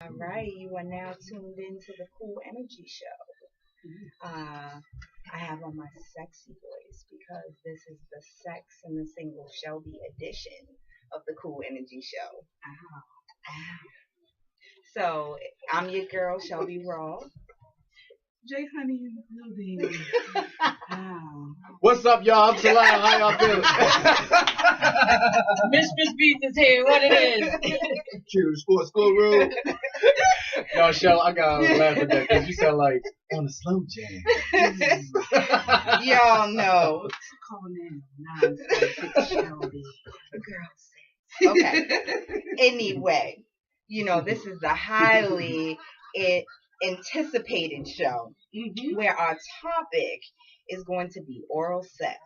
All right, you are now tuned into the Cool Energy Show. I have on my sexy voice because this is the sex and the single ShellBe edition of the Cool Energy Show. So I'm your girl, ShellBe Raw. J Honey in the building. What's up, y'all? I'm Talal. How y'all feeling? Mistress Beats is here. What it is? Cue the sports schoolroom. Yo, Shell, I gotta laugh at that because you sound like on a slow jam. Y'all know. Call now. It's ShellBe. Girl, okay. Anyway, this is the highly anticipated show where our topic is going to be oral sex.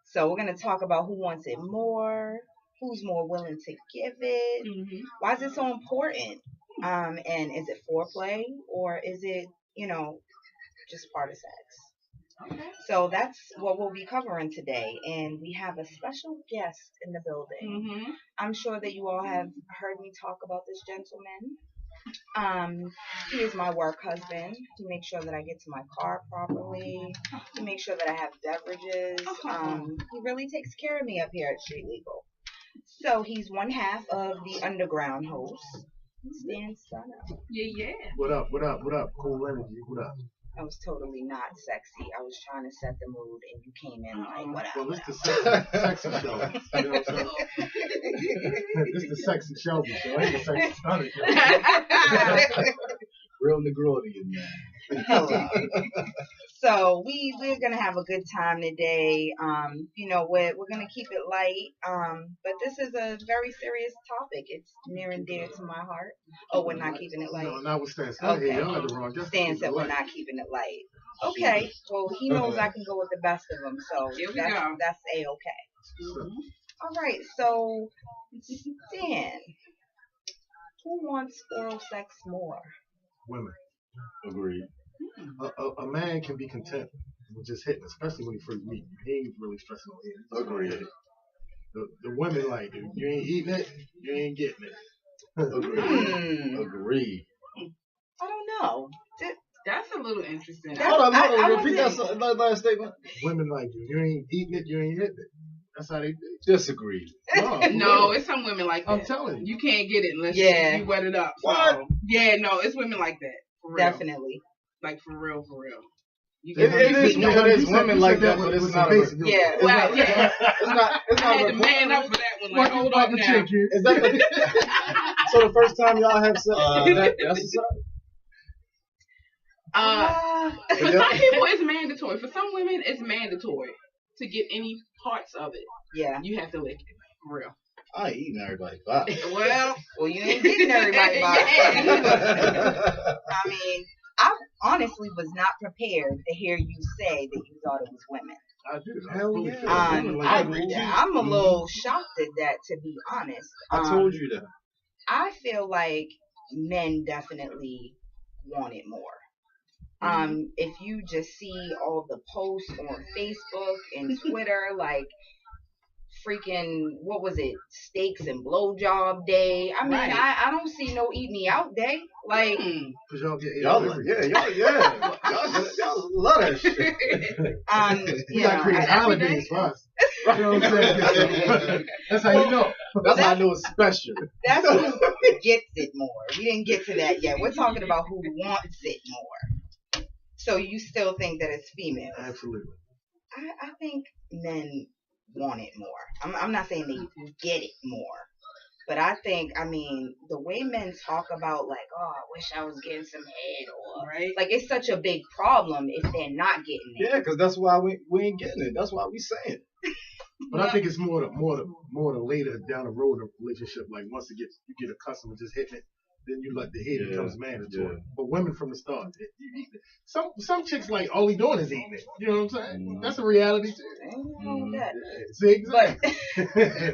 So we're going to talk about who wants it more, who's more willing to give it, why is it so important, and is it foreplay or is it, just part of sex? Okay. So that's what we'll be covering today, and we have a special guest in the building. I'm sure that you all have heard me talk about this gentleman. He is my work husband. He makes sure that I get to my car properly. He makes sure that I have beverages. He really takes care of me up here at Street Legal. So he's one half of the underground host, Stunna. Yeah. What up? Cool energy. What up? I was totally not sexy. I was trying to set the mood, and you came in like, what up? Well, this is the sexy show. You know what I'm saying? This is the sexy ShellBe show. Ain't the sexy Stunna show. Real Negroni in there. Hello. So we're gonna have a good time today. We're gonna keep it light. But this is a very serious topic. It's near and dear to my heart. Oh, we're not keeping it light. No, not with Stan. Okay. Y'all had the wrong. Stan said we're not keeping it light. Okay. Well, he knows I can go with the best of them, so that's a-okay. All right. So, Stan, who wants oral sex more? Women. Agreed. A man can be content with just hitting, especially when he first meet you. He ain't really stressing on it. Agreed. The women like, if you ain't eating it, you ain't getting it. Agreed. I don't know. That's a little interesting. Hold on. Repeat that last statement. Women like, if you ain't eating it, you ain't hitting it. That's how they disagree. No, it's some women like that. I'm telling you. You can't get it unless you wet it up. What? So, yeah, no, it's women like that. For real. Definitely. Like, for real. It is women like that, but it's not a... Yeah. Well, yeah. It's not I had to man up for that one. Like, hold up now. Is that so the first time y'all have sex, that's a sign? For some people, it's mandatory. For some women, it's mandatory to get any parts of it. Yeah. You have to lick it. For real. I ain't eating everybody's body. Well, you ain't getting everybody's body. I mean, I honestly was not prepared to hear you say that you thought it was women. I do. Hell yeah. I'm a little shocked at that, to be honest. I told you that. I feel like men definitely want it more. If you just see all the posts on Facebook and Twitter, like freaking, what was it, steaks and blowjob day. I mean, I don't see no eat me out day. Like, cause y'all love that shit. You gotta create holidays for us. You know what I'm saying? That's how you know. That's how I know it's special. That's who gets it more. We didn't get to that yet. We're talking about who wants it more. So you still think that it's females? Absolutely. I think men want it more. I'm not saying they get it more, but I think, the way men talk about, like, oh, I wish I was getting some head, or like, it's such a big problem if they're not getting it. Yeah, because that's why we ain't getting it. That's why we saying it. But I think it's more the later down the road of relationship. Like once you get accustomed to just hitting it, then you let the hit becomes mandatory. But women from the start, you eat it. Some chicks like all we doing is eating it. You know what I'm saying? That's a reality too. Ain't nothing wrong with that. See, exactly.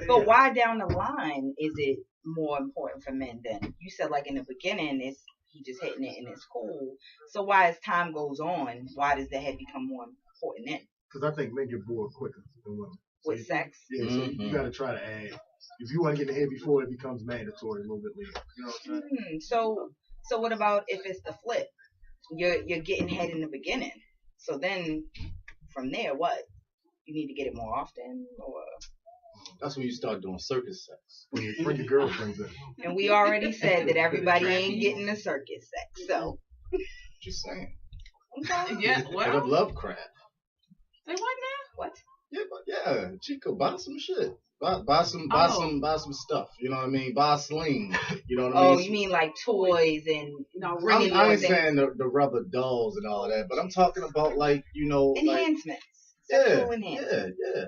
But why down the line is it more important for men then? You said like in the beginning he just hitting it and it's cool. So why as time goes on, why does the head become more important then? Because I think men get bored quicker than women. With sex? Yeah, so you got to try to add If you want to get in the head before, it becomes mandatory a little bit later. You know what I'm saying? So what about if it's the flip? You're getting head in the beginning. So then from there, what? You need to get it more often, or? That's when you start doing circus sex. When you bring your girlfriends in. And we already said that everybody ain't getting the circus sex. So. Just saying. Okay. Yeah. Hit Well. up Lovecraft. Say what now? What? Yeah, but yeah, Chico, buy some shit. Buy some stuff. You know what I mean? Buy a sling. You know what I mean? Oh, you mean like toys and ringing I ain't things. saying the rubber dolls and all of that, but I'm talking about like Enhancements. Sexual enhancements. Yeah.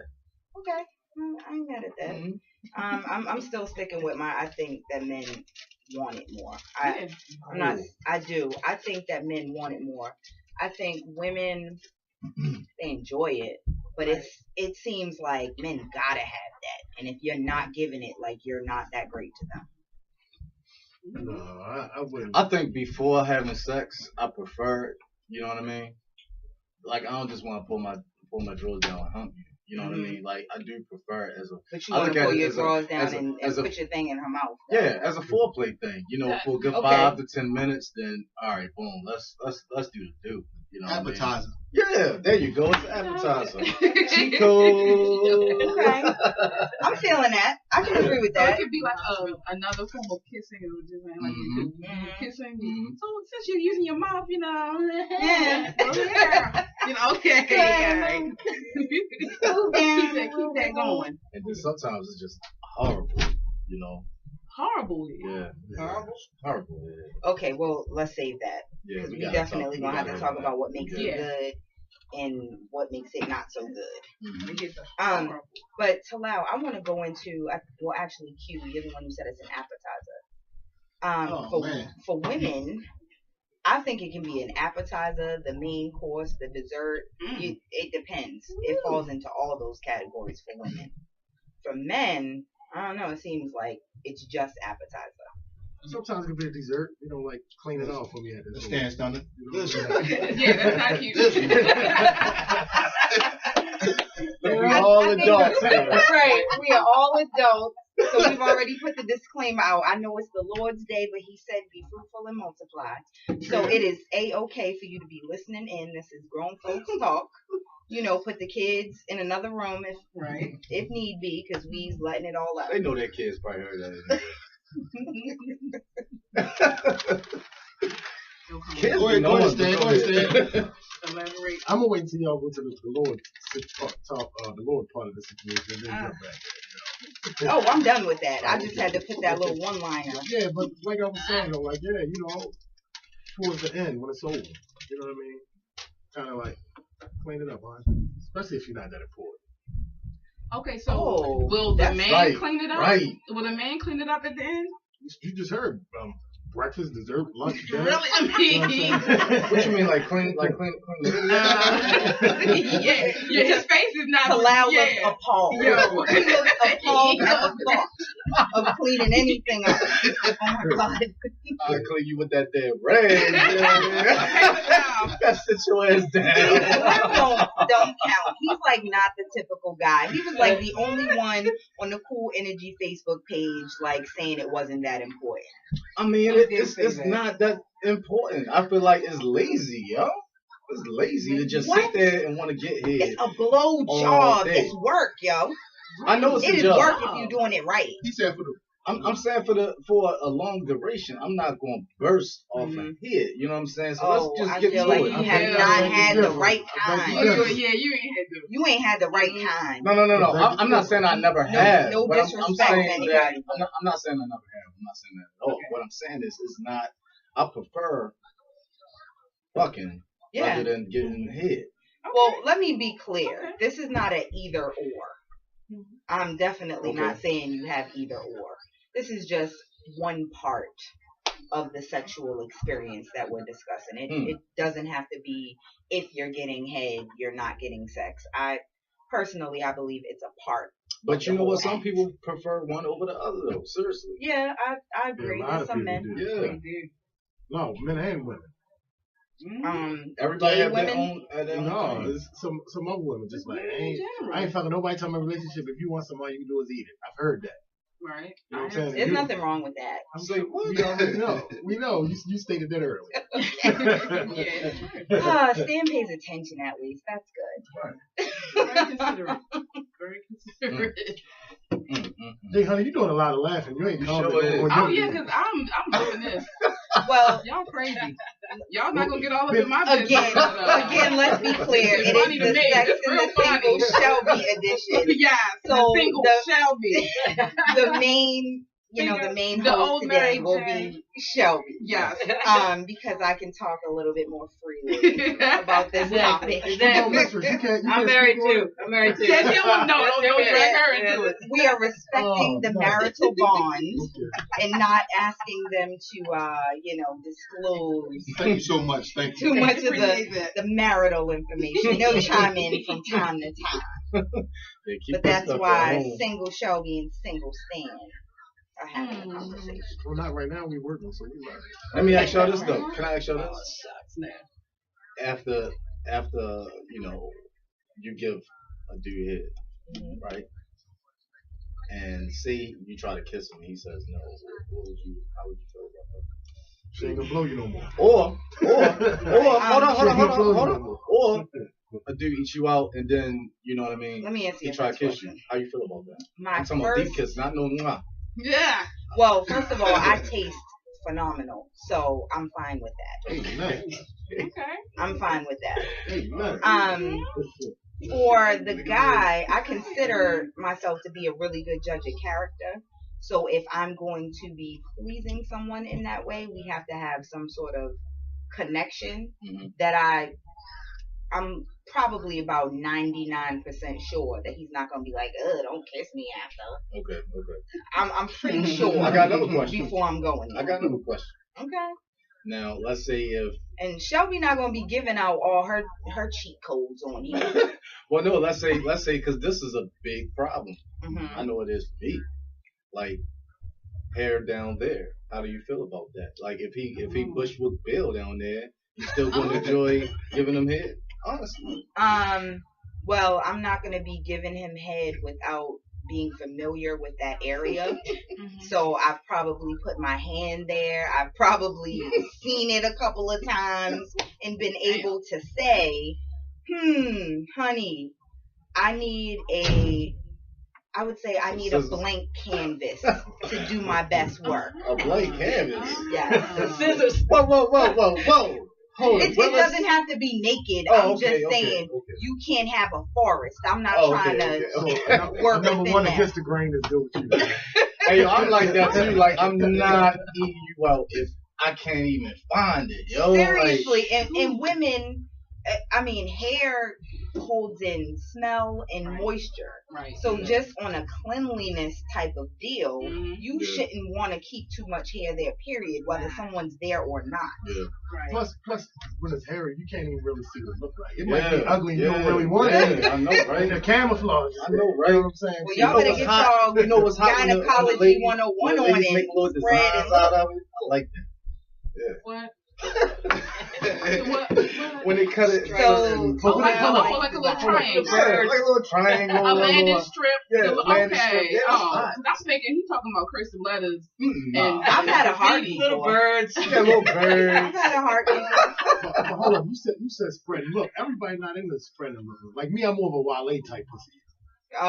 Okay. I ain't mad at that. Mm-hmm. I'm still sticking with I think that men want it more. I do. I think that men want it more. I think women, they enjoy it, but it seems like men gotta have that. And if you're not giving it, like, you're not that great to them. No, I wouldn't. I think before having sex, I prefer it. You know what I mean? Like, I don't just want to pull my drawers down and hump you. You know what I mean? Like, I do prefer it as a. But you want to pull your drawers down and put your thing in her mouth. Yeah, as a foreplay thing. You know, for a good 5 to 10 minutes, then all right, boom, let's do the do. You know, appetizer. Yeah, there you go. It's an appetizer. Chico. Okay. I'm feeling that. I can agree with So that. it could be like another form of kissing, or just like you could kissing. So since you're using your mouth, you know. Yeah. You know, okay. Yeah. Keep that going. And then sometimes it's just horrible, you know. Horrible. Yeah. Horrible. Yeah. Okay, well, let's save that. Yeah, Because we definitely going to have to talk about what makes it good and what makes it not so good. But Talal, I want to go into, well, actually, Q, you're the one who said it's an appetizer. For women, I think it can be an appetizer, the main course, the dessert. It depends. It falls into all of those categories for women. For men, I don't know. It seems like it's just appetizer. Sometimes it can be a dessert. You know, like clean it off for me at the Stand Stunna. Yeah, that's not cute. We're all adults here. Right. We are all adults. So we've already put the disclaimer out. I know it's the Lord's Day, but he said be fruitful and multiply. So it is A-okay for you to be listening in. This is Grown Folks Talk. You know, put the kids in another room if need be, because we's letting it all out. They know their kids probably heard that. Kids Go ahead, Stan. Elaborate. I'm gonna wait until y'all go to the Lord the Lord part of the situation and then jump back. Oh, I'm done with that. I just had to put that little one-liner. Yeah, but like I was saying though, like you know, towards the end when it's over, you know what I mean? Kind of like clean it up, huh? Especially if you're not that important. Okay, so will the man clean it up? Right. Will the man clean it up at the end? You just heard breakfast, dessert, lunch, dinner. Really? I mean, What you mean, like clean? Yeah, his face is not. Talal looks appalled. Yo. He looks appalled at the thought of cleaning anything up. Oh my God. I'll clean you with that damn rag. Gotta sit your ass down. Don't count. He's like not the typical guy. He was like the only one on the Cool Energy Facebook page like saying it wasn't that important. I mean, it's not that important. I feel like it's lazy, yo. It's lazy to just sit there and want to get here. It's a blow job. It's work, yo. I know it's it a job. It is work if you're doing it right. He said for the. I'm saying for a long duration, I'm not going to burst off of here. You know what I'm saying? So let's just get to it. I feel like you have not had the right time. Yeah, you ain't had to. You ain't had the right time. No. I'm not saying I never have. No disrespect I'm to saying anybody. that, I'm not saying I never have. I'm not saying that at all. Okay. What I'm saying is not. I prefer fucking rather than getting hit. Well, let me be clear. This is not an either or. I'm definitely not saying you have either or. This is just one part of the sexual experience that we're discussing. It doesn't have to be if you're getting head, you're not getting sex. I believe it's a part. But you know what? Some people prefer one over the other, though. Seriously. Yeah, I agree. Yeah, Some men. Yeah. No, men and women. Everybody have their women? own. No, it's some other women just like I ain't fucking nobody tell my relationship. If you want somebody, you can do is eat it. I've heard that. Right. You know what I'm saying? There's nothing wrong with that. I'm saying, we already know. We know. You stated that earlier. Yeah. Stan pays attention at least. That's good. Very considerate. Very considerate. Jay, honey, you doing a lot of laughing. You ain't commenting. Oh yeah, because I'm doing this. Well, Y'all crazy. Y'all not gonna get all up in my business. Again, let's be clear. It funny is to the me. Sex It's and real the Single ShellBe edition. Yeah. So the single ShellBe. The main, the main the host old today Mary will Jane. be ShellBe. Yes. Because I can talk a little bit more freely about this topic. I'm married too. Don't drag her into it. We are respecting the marital bonds and not asking them to, disclose Thank you so much. Thank you. too much of the marital information. They'll chime in from time to time. But that's why single ShellBe and single Stan are having a conversation. Well, not right now. We working, so we learn. Let me ask y'all this though. Can I ask y'all this? Shucks now. After you give a dude head, right? And say you try to kiss him, he says no. How would you feel about that? She ain't gonna blow you no more. Or hold on. Or a dude eats you out and then Let me answer he your try to first kiss question. you. How you feel about that? My I'm talking about deep kiss, not no mwah. Yeah. Well, first of all, I taste phenomenal, so I'm fine with that. Hey, nice. Okay. I'm fine with that. Hey, nice. For the guy, I consider myself to be a really good judge of character. So if I'm going to be pleasing someone in that way, we have to have some sort of connection that I'm probably about 99% sure that he's not going to be like, don't kiss me after. Okay. I'm pretty sure. I got another question. Before I'm going there. I got another question. Okay. Now, let's say if... And ShellBe not going to be giving out all her cheat codes on here. Well, no, let's say, because this is a big problem. Mm-hmm. I know it is for me. Like, hair down there. How do you feel about that? Like, if he Bushwick Bill down there, you still going to enjoy giving him head? Honestly. Well, I'm not going to be giving him head without being familiar with that area. So I've probably put my hand there. I've probably seen it a couple of times and been able to say, honey, I need a blank canvas to do my best work. A blank canvas? Yes. The scissors. Whoa. It doesn't have to be naked. I'm just saying you can't have a forest. I'm not trying to work Number within one that. against the grain is do what you do. Hey, I'm like that too. Like, I'm not eating you out if I can't even find it, yo. Seriously, and women, hair holds in smell and moisture. Right. So just on a cleanliness type of deal, you shouldn't want to keep too much hair there, period, whether someone's there or not. Yeah. Right. Plus, when it's hairy, you can't even really see what it looks like. It might be ugly and you don't really want it. I know, right? And the camouflage. I know, right? You know what I'm saying? Well, y'all better get y'all You know what's hot gynecology 101 on make it. little designs out of it. I like that. Yeah. What? When they cut it, like a little triangle. Yeah, like a little triangle. A landing strip. Yeah, landing Okay. strip. Yeah, I'm thinking he's talking about cursive letters. And I've had a heart Little birds. Yeah, little birds. I've had a heart before. Hold on, you said spread. Look, everybody not into spreading and looking. Like me, I'm more of a Wale type pussy.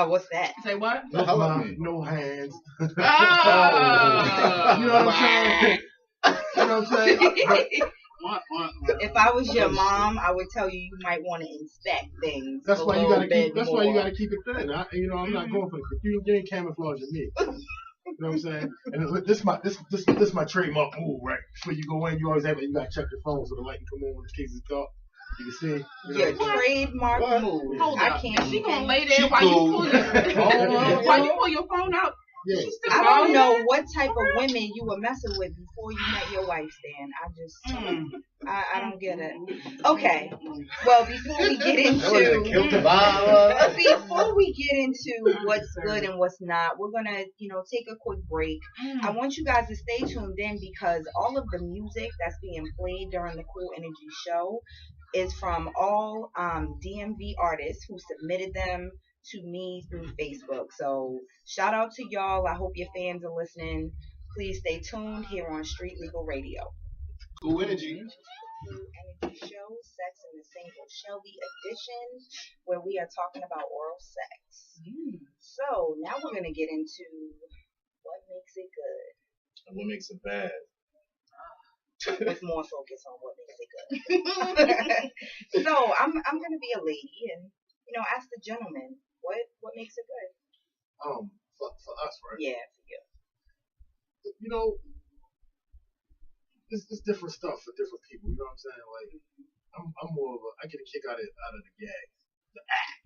What's that? Say what? No hands. Oh. You know what I'm saying? You know what I'm saying? If I was your mom, I would tell you might want to inspect things. That's why you gotta keep. That's why you more. gotta keep it thin. I'm not going for the. You ain't camouflaging me. You know what I'm saying? And this my trademark move, right? Before you go in, you always gotta check your phone so the light can come on when the case is dark. You can see. Your trademark move. Hold I up. can't. She gonna lay there while you pull your phone out. Yeah. I don't know what type of women you were messing with before you met your wife, Stan. I don't get it. Okay. Well, before we get into what's good and what's not, we're gonna, take a quick break. I want you guys to stay tuned in because all of the music that's being played during the Cool Energy show is from all DMV artists who submitted them to me through Facebook. So shout out to y'all. I hope your fans are listening. Please stay tuned here on Street Legal Radio. Cool energy. Cool Energy Show, Sex in the Single ShellBe edition, where we are talking about oral sex. So now we're going to get into what makes it good. And what makes it bad? With more focus on what makes it good. So I'm going to be a lady and ask the gentleman what makes it good. For us, right? Yeah, for you. It's different stuff for different people. You know what I'm saying? Like, I'm more of I get a kick out of the gag, the act.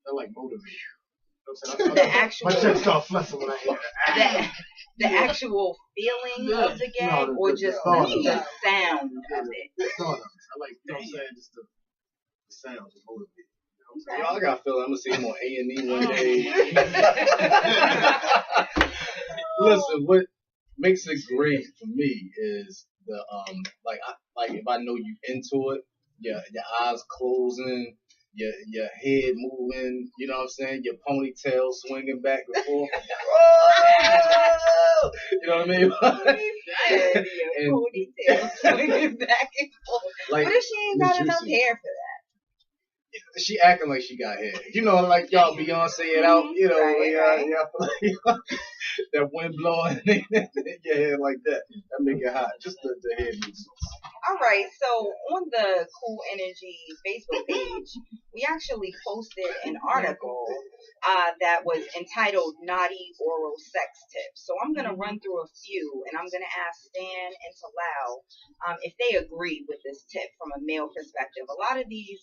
That like motivate. You know what I'm saying? The actual. My chest start flushing when I hear that. The actual feeling of the gag, or just the sound of it. The thought of it. I like, you know what I'm saying? Just the sound to motivate. Okay. Y'all got to feel I'm gonna see him on A&E one day. Listen, what makes it great for me is the like if I know you into it, your eyes closing, your head moving, you know what I'm saying, your ponytail swinging back and forth. You know what I mean? Your ponytail swinging back and forth. Like, what if she ain't got enough hair for that? She acting like she got hair. Like y'all Beyonce it out, right. That wind blowing in your hair like that. That make it hot. Just the hair movements. All right, so on the Cool Energy Facebook page, we actually posted an article that was entitled Naughty Oral Sex Tips. So I'm going to run through a few, and I'm going to ask Stan and Talal if they agree with this tip from a male perspective. A lot of these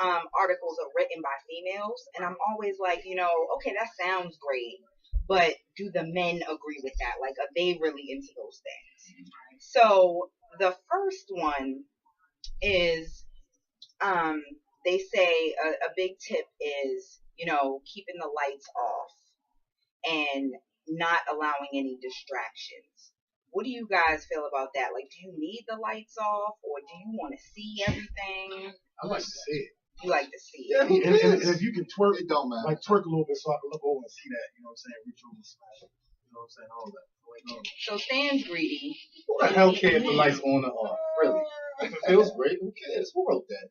articles are written by females, and I'm always like, okay, that sounds great, but do the men agree with that? Like, are they really into those things? So the first one is, they say a big tip is, keeping the lights off and not allowing any distractions. What do you guys feel about that? Like, do you need the lights off, or do you want to see everything? I like to see it. You like to see it. And if you can twerk, it don't matter. Like twerk a little bit so I can look over and see that. You know what I'm saying? Reach over and smash it. You know what I'm saying? All that. So Stan's greedy. Who the hell cares if the lights on or off? Really? If it feels great, who cares? Who wrote that?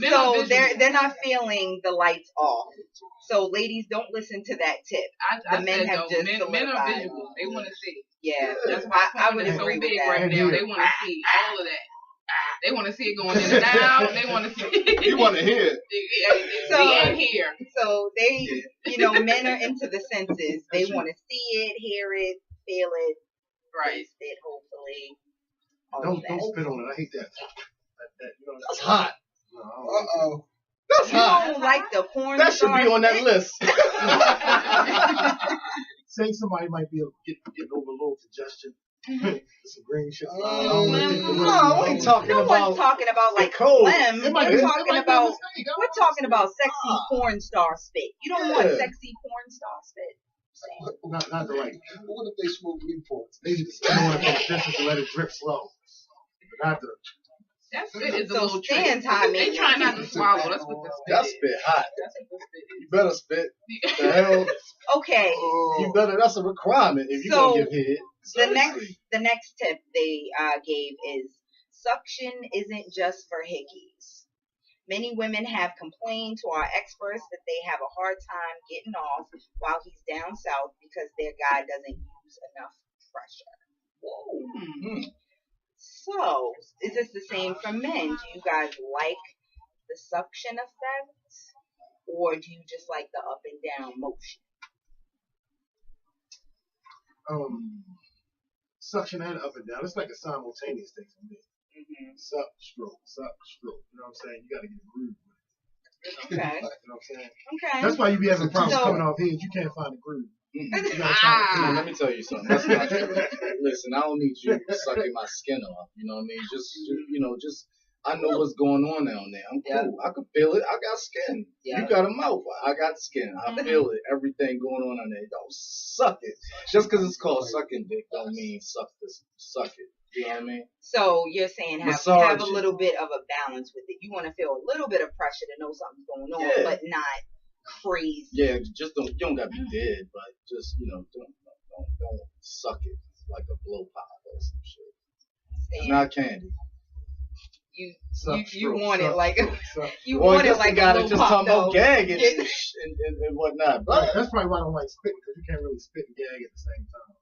so they're not feeling the lights off. So ladies, don't listen to that tip. The men have just men are visual. They want to see. Yeah, that's why I would agree with that. Right now, they want to see all of that. They want to see it going in and out. They want to see it. You want to hear it. And hear. So they, men are into the senses. They want to see it, hear it, feel it, taste it, hopefully. Don't spit on it. I hate that. That's hot. No, that's hot. You don't like the porn that should be on that list. Say somebody might be getting over low congestion. Some green shit. No, I ain't talking about. No one's talking about like phlegm. We're talking about sexy porn star spit. You don't want sexy porn star spit. Not the right. What if they smoke Newports? They need to spit on it for distance and let it drip slow. Not the. That spit is a little tricky. They try not to swallow. That's what the spit is. That spit hot. You better spit. The hell. Okay. You better. That's a requirement if you're gonna give head. The next tip they gave is suction isn't just for hickeys. Many women have complained to our experts that they have a hard time getting off while he's down south because their guy doesn't use enough pressure. Whoa. So, is this the same for men? Do you guys like the suction effect, or do you just like the up and down motion? Suction and up and down. It's like a simultaneous thing for me. Suck, stroke, suck, stroke. You know what I'm saying? You got to get a groove with it. Okay. You know what I'm saying? Okay. That's why you be having problems coming off here. You can't find a groove. Let me tell you something. That's not true. Listen, I don't need you sucking my skin off. You know what I mean? Just I know what's going on down there. I'm cool. I can feel it. I got skin. You got a mouth. I got skin. I feel it. Everything going on there. Don't suck it. Just because it's called sucking dick don't mean suck it. You know what I mean? So you're saying have a little bit of a balance with it. You want to feel a little bit of pressure to know something's going on, but not crazy. Yeah, just you don't gotta be dead, but just don't suck it like a blow pop or some shit. It's not candy. You want it like you well, want it like a blow just pop. Talking about gagging and whatnot. But that's probably why I don't like spitting, because you can't really spit and gag at the same time.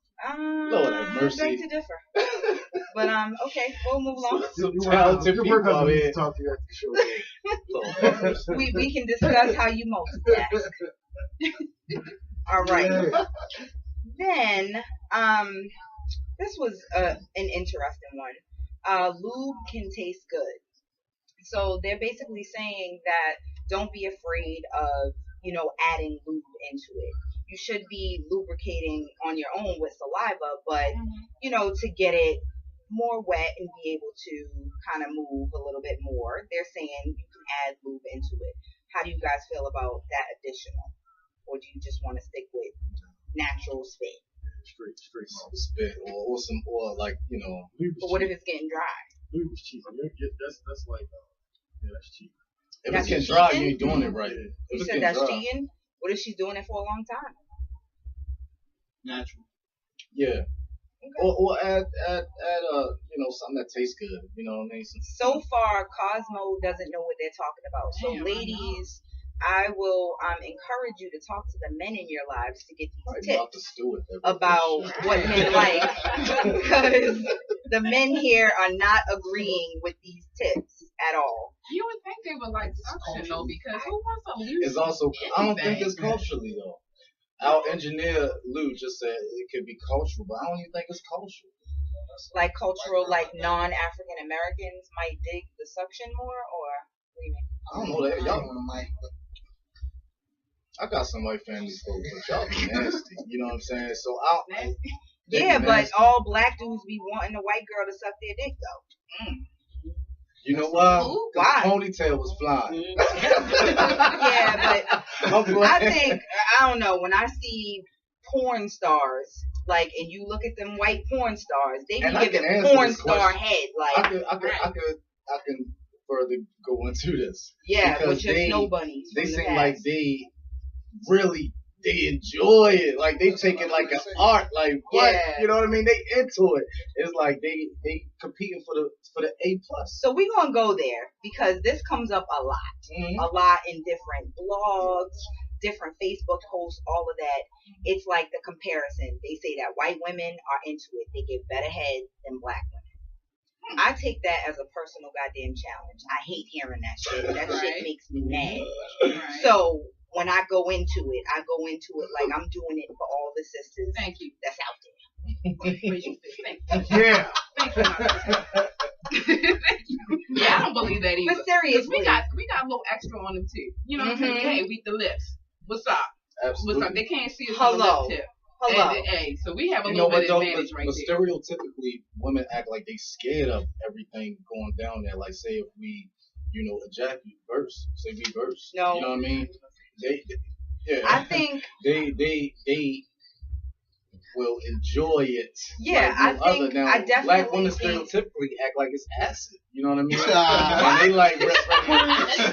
Lord have mercy. Beg to differ. But okay, we'll move along. Talented people out here. Talk to you after the show. we can discuss how you multitask. All right. Yeah. Then this was an interesting one. Lube can taste good. So they're basically saying that don't be afraid of adding lube into it. You should be lubricating on your own with saliva, but to get it more wet and be able to kind of move a little bit more, they're saying you can add lube into it. How do you guys feel about that additional? Or do you just want to stick with natural spit? Straight spit, or like But what if it's getting dry? Lube is cheap. I mean, that's like that's cheap. If it's getting dry, you ain't doing it right. You said that's cheating. What if she's doing it for a long time? Natural. Yeah. Okay. Or add something that tastes good. You know what I mean? So far, Cosmo doesn't know what they're talking about. So ladies, I will encourage you to talk to the men in your lives to get these tips about what men like, because the men here are not agreeing with these tips at all. You would think they would like suction though, because who wants to lose? It's also I don't think it's culturally though. Our engineer Lou just said it could be cultural, but I don't even think it's cultural. Like cultural, like non-African Americans might dig the suction more, or what do you mean? I don't know that y'all. I got some white family folks, but y'all be nasty. You know what I'm saying? So but all black dudes be wanting a white girl to suck their dick though. You know why? The ponytail was flying. Yeah, but I don't know, when I see porn stars, like, and you look at them white porn stars, they be giving porn star head. Like, I can further go into this. Yeah, with your snow bunnies. They seem like they enjoy it. Like they take it like an art. Like what? Yeah. You know what I mean? They into it. It's like they competing for the A+. So we're gonna go there because this comes up a lot. A lot in different blogs, different Facebook posts, all of that. It's like the comparison. They say that white women are into it. They get better head than black women. I take that as a personal goddamn challenge. I hate hearing that shit. That shit makes me mad. So when I go into it like I'm doing it for all the sisters. Thank you. That's out there. Thank you. Yeah. Thank you. Yeah, I don't believe that either. But seriously, we got a little extra on them too. You know what I'm saying? Hey, we the lips. What's up? Absolutely. What's up? They can't see us on the lip tip. Hello. Hey, so we have a little bit of advantage right there. But stereotypically, women act like they scared of everything going down there. Like, say if we, ejaculate say we verse. No. You know what I mean? I think they will enjoy it. Yeah, I definitely black women stereotypically act like it's acid. You know what I mean? And they like.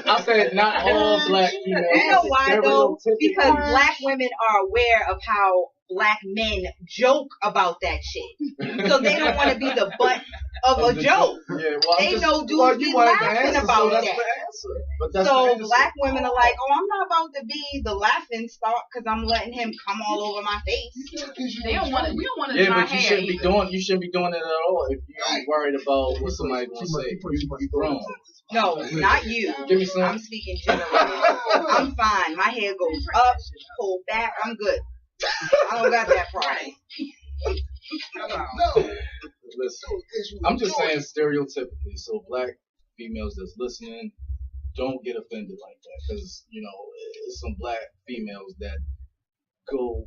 I said not all black females. You know why though? Because black women are aware of how black men joke about that shit, so they don't want to be the butt of a joke. Yeah, well, they know dudes be laughing about that. So black women are like, oh, I'm not about to be the laughing stock because I'm letting him come all over my face. We don't want to. Yeah, but you shouldn't be doing. You shouldn't be doing it at all if you're worried about what somebody's gonna say. You grown. No, not you. Give me some. I'm speaking generally. I'm fine. My hair goes up, pulled back. I'm good. I don't got that problem. No. Listen, I'm just saying stereotypically. So black females that's listening, don't get offended like that, because it's some black females that go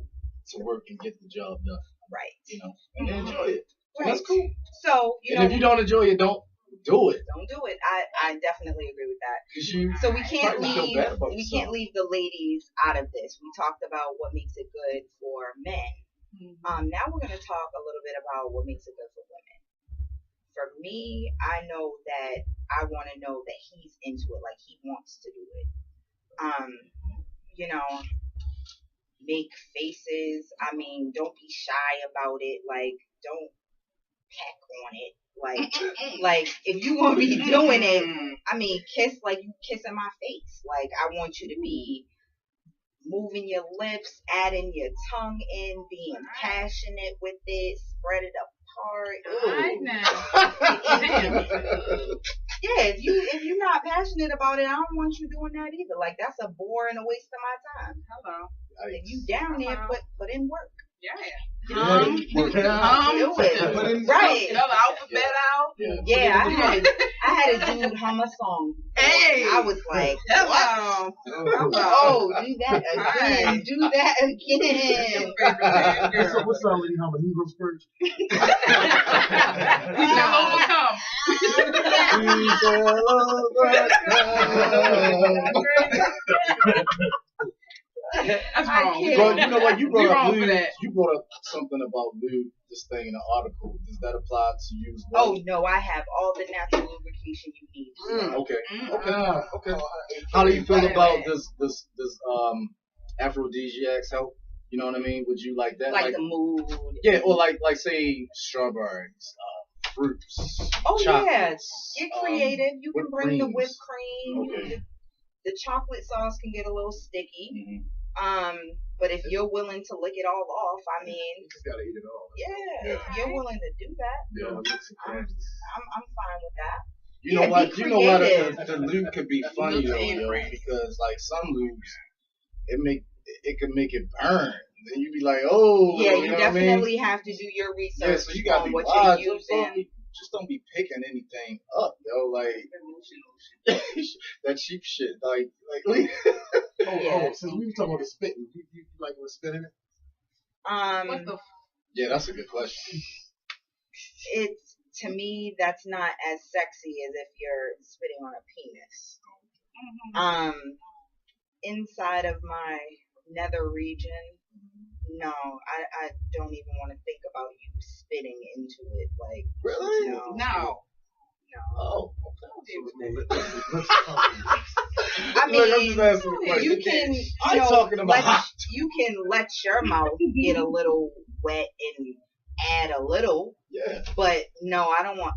to work and get the job done. Right. And they enjoy it. Right. That's cool. So and if you don't enjoy it, don't do it. Don't do it. I definitely agree with that. So we can't leave the ladies out of this. We talked about what makes it good for men. Now we're going to talk a little bit about what makes it good for women. for me, I know that I want to know that he's into it, like he wants to do it. You know, make faces. I mean, don't be shy about it. Like, don't peck on it. Like if you gonna be doing it, I mean, kiss like you kissing my face. Like, I want you to be moving your lips, adding your tongue in, being passionate with it, spread it apart. Yeah, if you're not passionate about it, I don't want you doing that either. Like, that's a bore and a waste of my time. Hello. If you down there, put in work. Yeah. Do it. Right. Another alphabet out. Yeah, I had a dude hum a song. Hey. I was like, hello. Oh, do that again. Do that again. What's up, lady? Hum a Negro's Purge? We shall overcome. That's wrong. Bro, you know what? You brought up something about lube, this thing in the article. Does that apply to you as well? Oh, no, I have all the natural lubrication you need. Okay. How do you feel about this aphrodisiacs help? You know what I mean? Would you like that? Like the mood. Yeah, or like say strawberries, fruits. Oh, chocolates, yeah. Get creative. You can bring the whipped cream. Okay. The chocolate sauce can get a little sticky. Mm-hmm. But if you're willing to lick it all off, I mean, You just gotta eat it all. yeah. If you're willing to do that, Yeah. I'm fine with that. You know what? The lube could be funny though, because like some lubes, it can make it burn. Then you be like, oh. Yeah, you know definitely have to do your research. Yeah, so you gotta be what wise. you're using. Just don't be picking anything up, yo. Like that cheap shit. Like. Since we were talking about the spitting, you like with spitting it? What the? Yeah, that's a good question. It's, to me, that's not as sexy as if you're spitting on a penis. Inside of my nether region, no, I don't even want to think about you spitting into it. Like, really? No. Oh, okay. I mean, you can, you can let your mouth get a little wet and add a little. Yeah. But no, I don't want.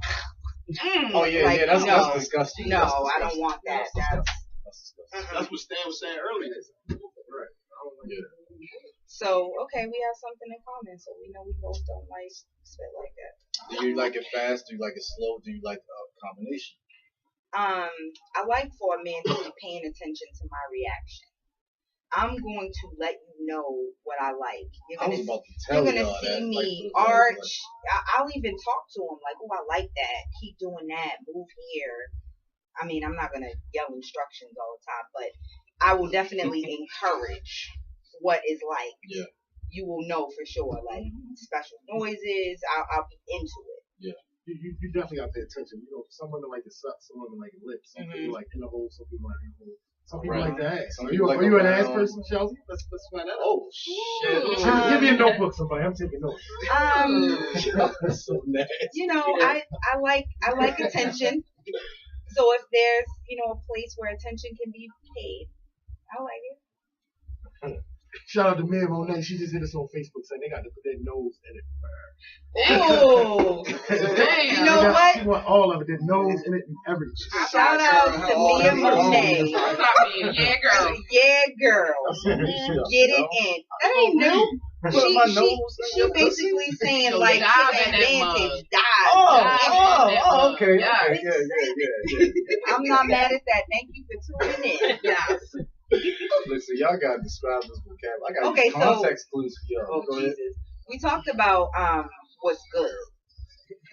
Oh yeah, that's disgusting. No, I don't want that. That's disgusting. That's what Stan was saying earlier. Right. Yeah. So, okay, we have something in common. So we know we both don't like spit like that. Do you like it fast? Do you like it slow? Do you like a combination? I like for a man to be paying attention to my reaction. I'm going to let you know what I like. You're gonna see me arch. I'll even talk to him like, oh, I like that. Keep doing that. Move here. I mean, I'm not gonna yell instructions all the time, but I will definitely encourage what is like. Yeah. You will know for sure, like special noises. I'll be into it. Yeah. You definitely got to pay attention. You know, some women like to suck, some women like lips, some people like in the hole, some people like in the hole. Some people like the ass. Are you an ass person, Chelsea? Let's find out. Oh shit! Give me a notebook, somebody. I'm taking notes. That's so nasty. You know, I like attention. So if there's a place where attention can be paid, I like it. Shout out to Mia Monet. She just hit us on Facebook saying they got to put their nose in it. Oh, damn! You know what? She want all of it. Their nose in it and everything. Shout out to Mia Monet. Yeah, girl. Yeah, girl. Get it in. That ain't new. She basically saying like take advantage, die. Oh, okay. Yeah. I'm not mad at that. Thank you for tuning in. Yes. Listen, y'all gotta describe this vocabulary. I got context clues for y'all. Oh, Jesus. We talked about what's good.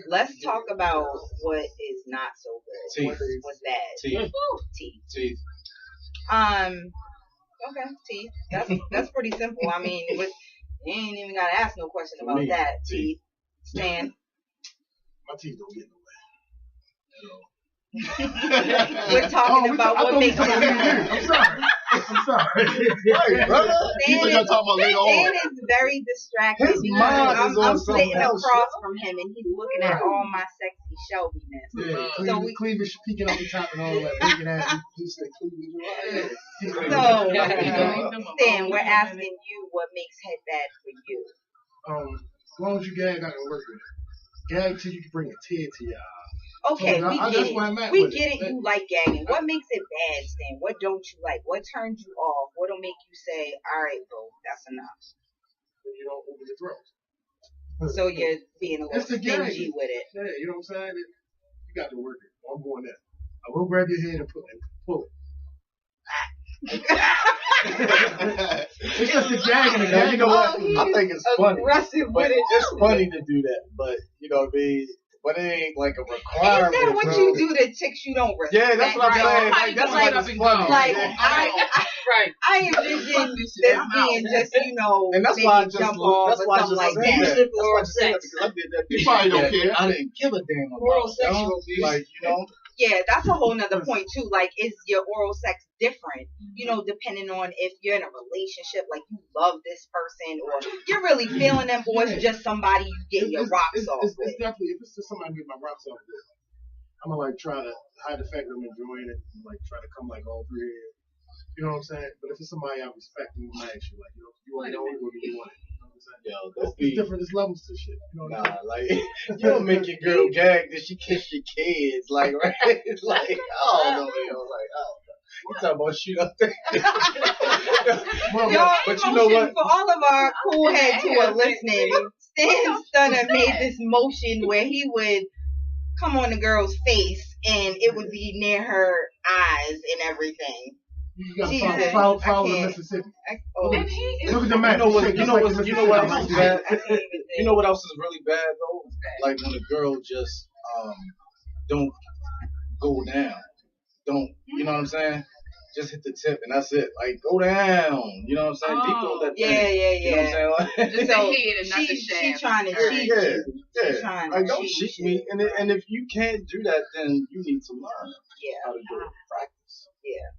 Let's talk about what is not so good. Teeth. What's bad? Teeth. Okay, teeth. That's pretty simple. I mean, you ain't even gotta ask no question about that. Teeth. Stan. My teeth don't get no We're talking about what makes them. I'm sorry. Hey, brother. Stan is very distracted because I'm sitting across from him and he's looking at all my sexy ShellBe-ness. Yeah, So cleavage peeking out the top and all that. Bacon ass. He said cleavage. So, Stan, we're asking you what makes head bad for you. As long as you gag, I can work with it. Gag till you can bring a tear to your eye. Okay, we get it. We get it. You like gagging. What makes it bad, Stan? What don't you like? What turns you off? What'll make you say, all right, bro, that's enough? When you don't open your throat. So you're being a little stingy with it. Yeah, you know what I'm saying? You got to work it. I'm going there. I will grab your head and pull it. It's just a gagging. You know what? I think it's funny. Aggressive with it. It's funny to do that, but you know what I mean? But it ain't like a requirement. Is that what you do to chicks you don't respect? Yeah, that's what I'm saying. Like, That's like, why it's funny. Like, Right. I envision this being just, you know, and that's maybe why I just jump off that's or why I something just like said that. that. That's why I just said that because I did that. You probably don't care. I didn't give a damn about Oral it, sex, you know? Like, you know. Yeah, that's a whole nother point too. Like, is your oral sex different? You know, depending on if you're in a relationship, like you love this person, or you're really feeling them, or it's just somebody you get your rocks off with. It's definitely, if it's just somebody I get my rocks off with, I'm gonna like try to hide the fact that I'm enjoying it, and like try to come like all through here. You know what I'm saying? But if it's somebody I respect, I'm gonna ask you, like, you know, you want to know or do you want it? You know what I'm saying? Yo, It's different. There's levels to shit. You know what I'm saying? like you don't make your girl gag that she kiss your kids, like right? It's like I don't know, yo, like I don't know. You talking about shoot up there? But you know what? For all of our cool heads who are listening, Stan Stunna made this motion where he would come on the girl's face and it would be near her eyes and everything. You gotta follow the Mississippi. Look at the map. You know what else is bad? You know what else is really bad though? Like when a girl just don't go down. Don't you know what I'm saying? Just hit the tip and that's it. Like go down. You know what I'm saying? Deep on that thing. You know what I'm saying? Like, just the head and not the shaft. She's trying to cheat you. Yeah. Like don't cheat me. And if you can't do that, then you need to learn how to do it. Practice. Yeah.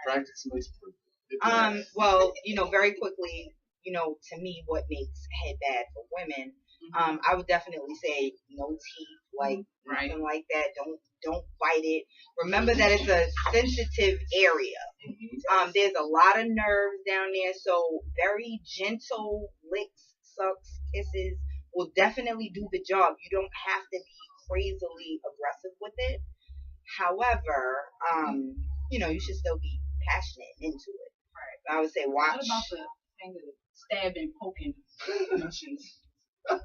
Practice makes perfect. Well, you know, very quickly, you know, to me, what makes head bad for women, I would definitely say no teeth, like nothing like that. Don't bite it. Remember that it's a sensitive area. There's a lot of nerves down there, so very gentle licks, sucks, kisses will definitely do the job. You don't have to be crazily aggressive with it. However, you know, you should still be passionate into it. Right. I would say watch. What about the thing of stabbing, poking motions? I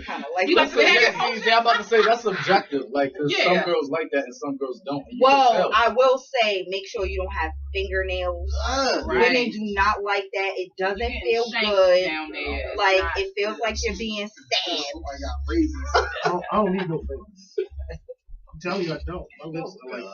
kind of like that. I'm about to say that's subjective. Like, some girls like that and some girls don't. Well, I will say, make sure you don't have fingernails. Women do not like that. It doesn't feel good. Down there. Like, it feels like you're being stabbed. I got raisins. I don't need no fingers. I'm telling you, I don't. My lips are like,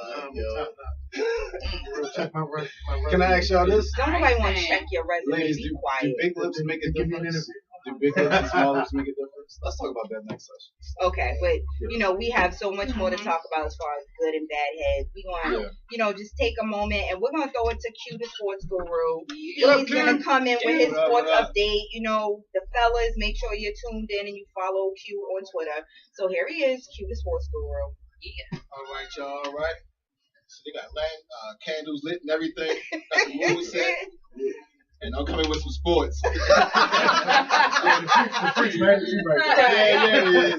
check my resume. Can I ask y'all this? Don't nobody want to check your resume. Ladies, be do quiet. big lips make a difference? Do big lips and small lips make a difference? Let's talk about that next session. Okay, but you know, we have so much more to talk about as far as good and bad head. We're going to, you know, just take a moment and we're going to throw it to Q, the sports guru. He's going to come in with his sports update. You know, the fellas, make sure you're tuned in and you follow Q on Twitter. So here he is, Q, the sports guru. Yeah. All right, y'all. All right. So they got candles lit and everything. Got the mood set. And I'm coming with some sports. The freaks, man. Yeah.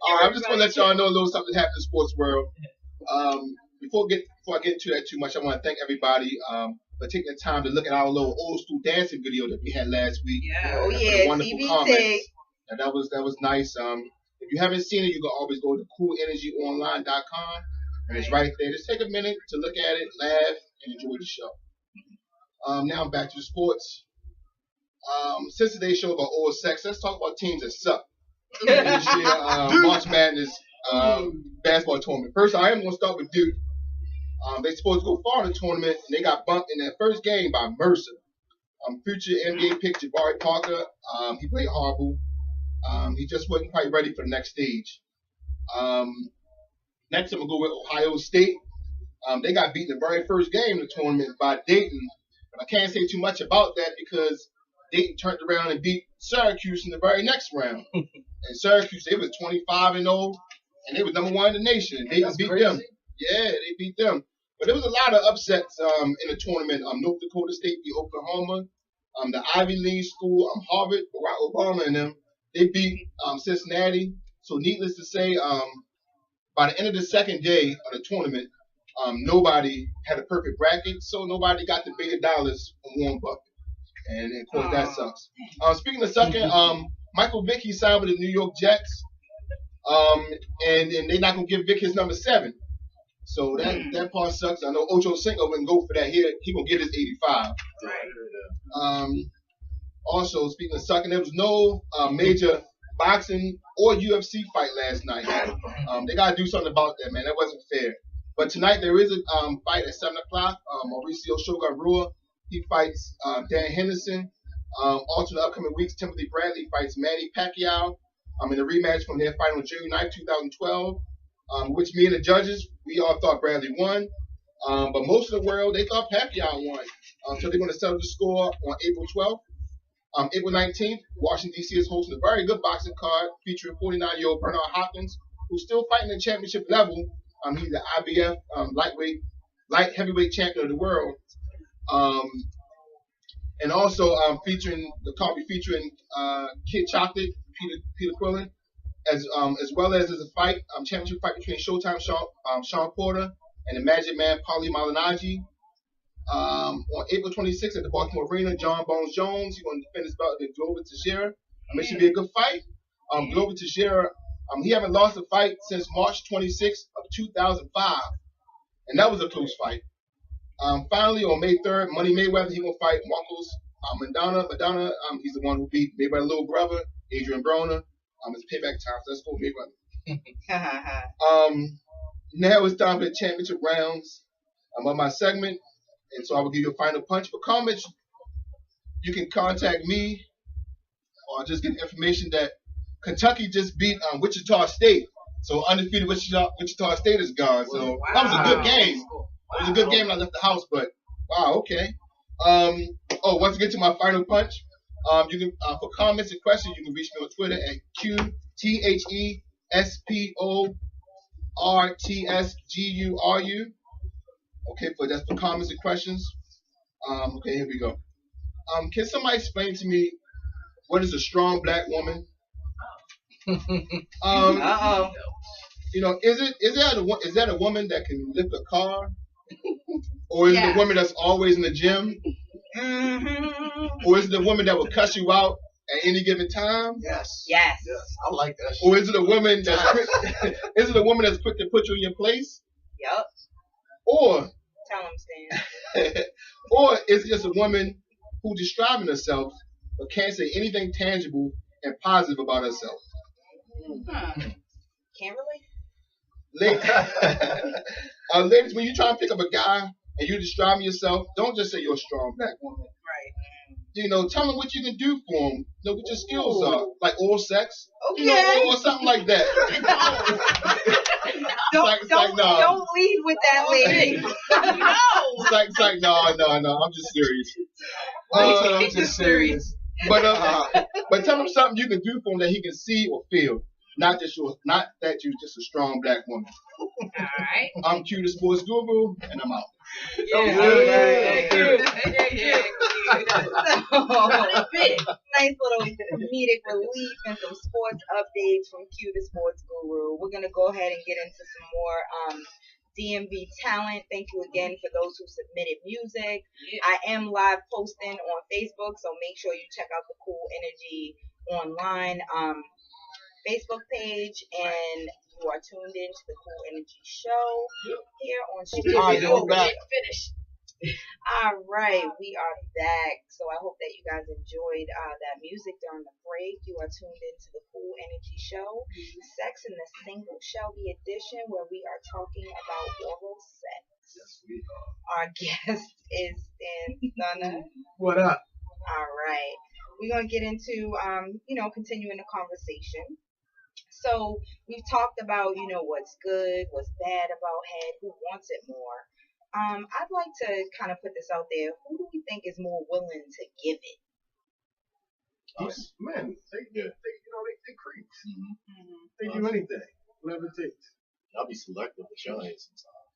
All right, I'm just gonna let y'all know a little something happened in the sports world. Before I get into that too much, I want to thank everybody for taking the time to look at our little old school dancing video that we had last week. Yeah. Wonderful comments. And that was nice. If you haven't seen it, you can always go to coolenergyonline.com and it's right there. Just take a minute to look at it, laugh, and enjoy the show. Now I'm back to the sports. Since today's show about oral sex, let's talk about teams that suck. This year, March Madness basketball tournament. First, I am going to start with Duke. They're supposed to go far in the tournament, and they got bumped in that first game by Mercer. Future NBA pick Jabari Parker, he played horrible. He just wasn't quite ready for the next stage. Next, I'm going to go with Ohio State. They got beat in the very first game of the tournament by Dayton. But I can't say too much about that because Dayton turned around and beat Syracuse in the very next round. And Syracuse, they was 25-0, and they were #1 in the nation. They That's beat crazy. them. Yeah, they beat them. But there was a lot of upsets in the tournament. North Dakota State beat Oklahoma. The Ivy League school, Harvard, Barack Obama and them, they beat Cincinnati. So needless to say, by the end of the second day of the tournament, nobody had a perfect bracket, so nobody got the $1 billion from Warren Buffett. And of course, that sucks. Speaking of sucking, Michael Vick, he signed with the New York Jets. And they're not going to give Vick his number 7. So that part sucks. I know Ocho Cinco wouldn't go for that. He going to get his 85. Right. Also, speaking of sucking, there was no major boxing or UFC fight last night. They got to do something about that, man. That wasn't fair. But tonight there is a fight at 7 o'clock. Mauricio Shogun Rua, he fights Dan Henderson. Also, the upcoming weeks, Timothy Bradley fights Manny Pacquiao. In a rematch from their fight on June 9, 2012, which me and the judges, we all thought Bradley won. But most of the world, they thought Pacquiao won. So they're going to settle the score on April 12th. April 19th, Washington, D.C. is hosting a very good boxing card featuring 49-year-old Bernard Hopkins, who's still fighting at championship level. He's the IBF light heavyweight champion of the world. And also featuring Kid Chocolate, Peter Quillen, as well as there's a fight, championship fight between Showtime Sean Porter and the Magic Man Paulie Malignaggi. On April 26th at the Baltimore Arena, John Bones Jones, he's going to defend his belt against Glover Teixeira. It should be a good fight. Glover Teixeira, he haven't lost a fight since March 26th of 2005, and that was a close fight. Finally, on May 3rd, Money Mayweather, he's going to fight Marcos Madonna. He's the one who beat Mayweather's little brother, Adrian Broner. It's payback time, so let's go Mayweather. Now it's time for the championship rounds of my segment. And so I will give you a final punch. For comments, you can contact me or just get information that Kentucky just beat Wichita State. So undefeated Wichita State is gone. So that was a good game. It was a good game when I left the house, but wow, okay. Once I get to my final punch, you can for comments and questions, you can reach me on Twitter at QTHESPORTSGURU. Okay, that's for comments and questions. Okay, here we go. Can somebody explain to me what is a strong black woman? You know, is that a woman that can lift a car, or is it a woman that's always in the gym, or is it a woman that will cuss you out at any given time? Yes. I like that. Or is it a woman that's quick to put you in your place? Yep. Or tell him, Stan. Or is it just a woman who's describing herself but can't say anything tangible and positive about herself? Can't relate. Ladies, when you try to pick up a guy and you're describing yourself, don't just say you're a strong black woman. Right. You know, tell him what you can do for him. You know what your skills are, like oral sex. Okay. You know, or something like that. Don't lead with that, lady. No. It's like no. I'm just serious. I'm just serious. But tell him something you can do for him that he can see or feel. Not that you're just a strong black woman. All right. I'm Q, the sports guru, and I'm out. Nice little comedic relief and some sports updates from Q, the sports guru. We're gonna go ahead and get into some more DMV talent. Thank you again for those who submitted music. I am live posting on Facebook, so make sure you check out the Cool Energy online Facebook page, and you are tuned in to the Cool Energy Show here on Finish. All right, we are back. So I hope that you guys enjoyed that music during the break. You are tuned into the Cool Energy Show, Sex in the Single ShellBe edition, where we are talking about oral sex. Yes, we are. Our guest is Stunna. What up? All right, we're gonna get into continuing the conversation. So we've talked about what's good, what's bad about head, who wants it more. I'd like to kind of put this out there. Who do we think is more willing to give it? Men, they creeps. They do anything. whatever it takes. Y'all be selective with your head sometimes.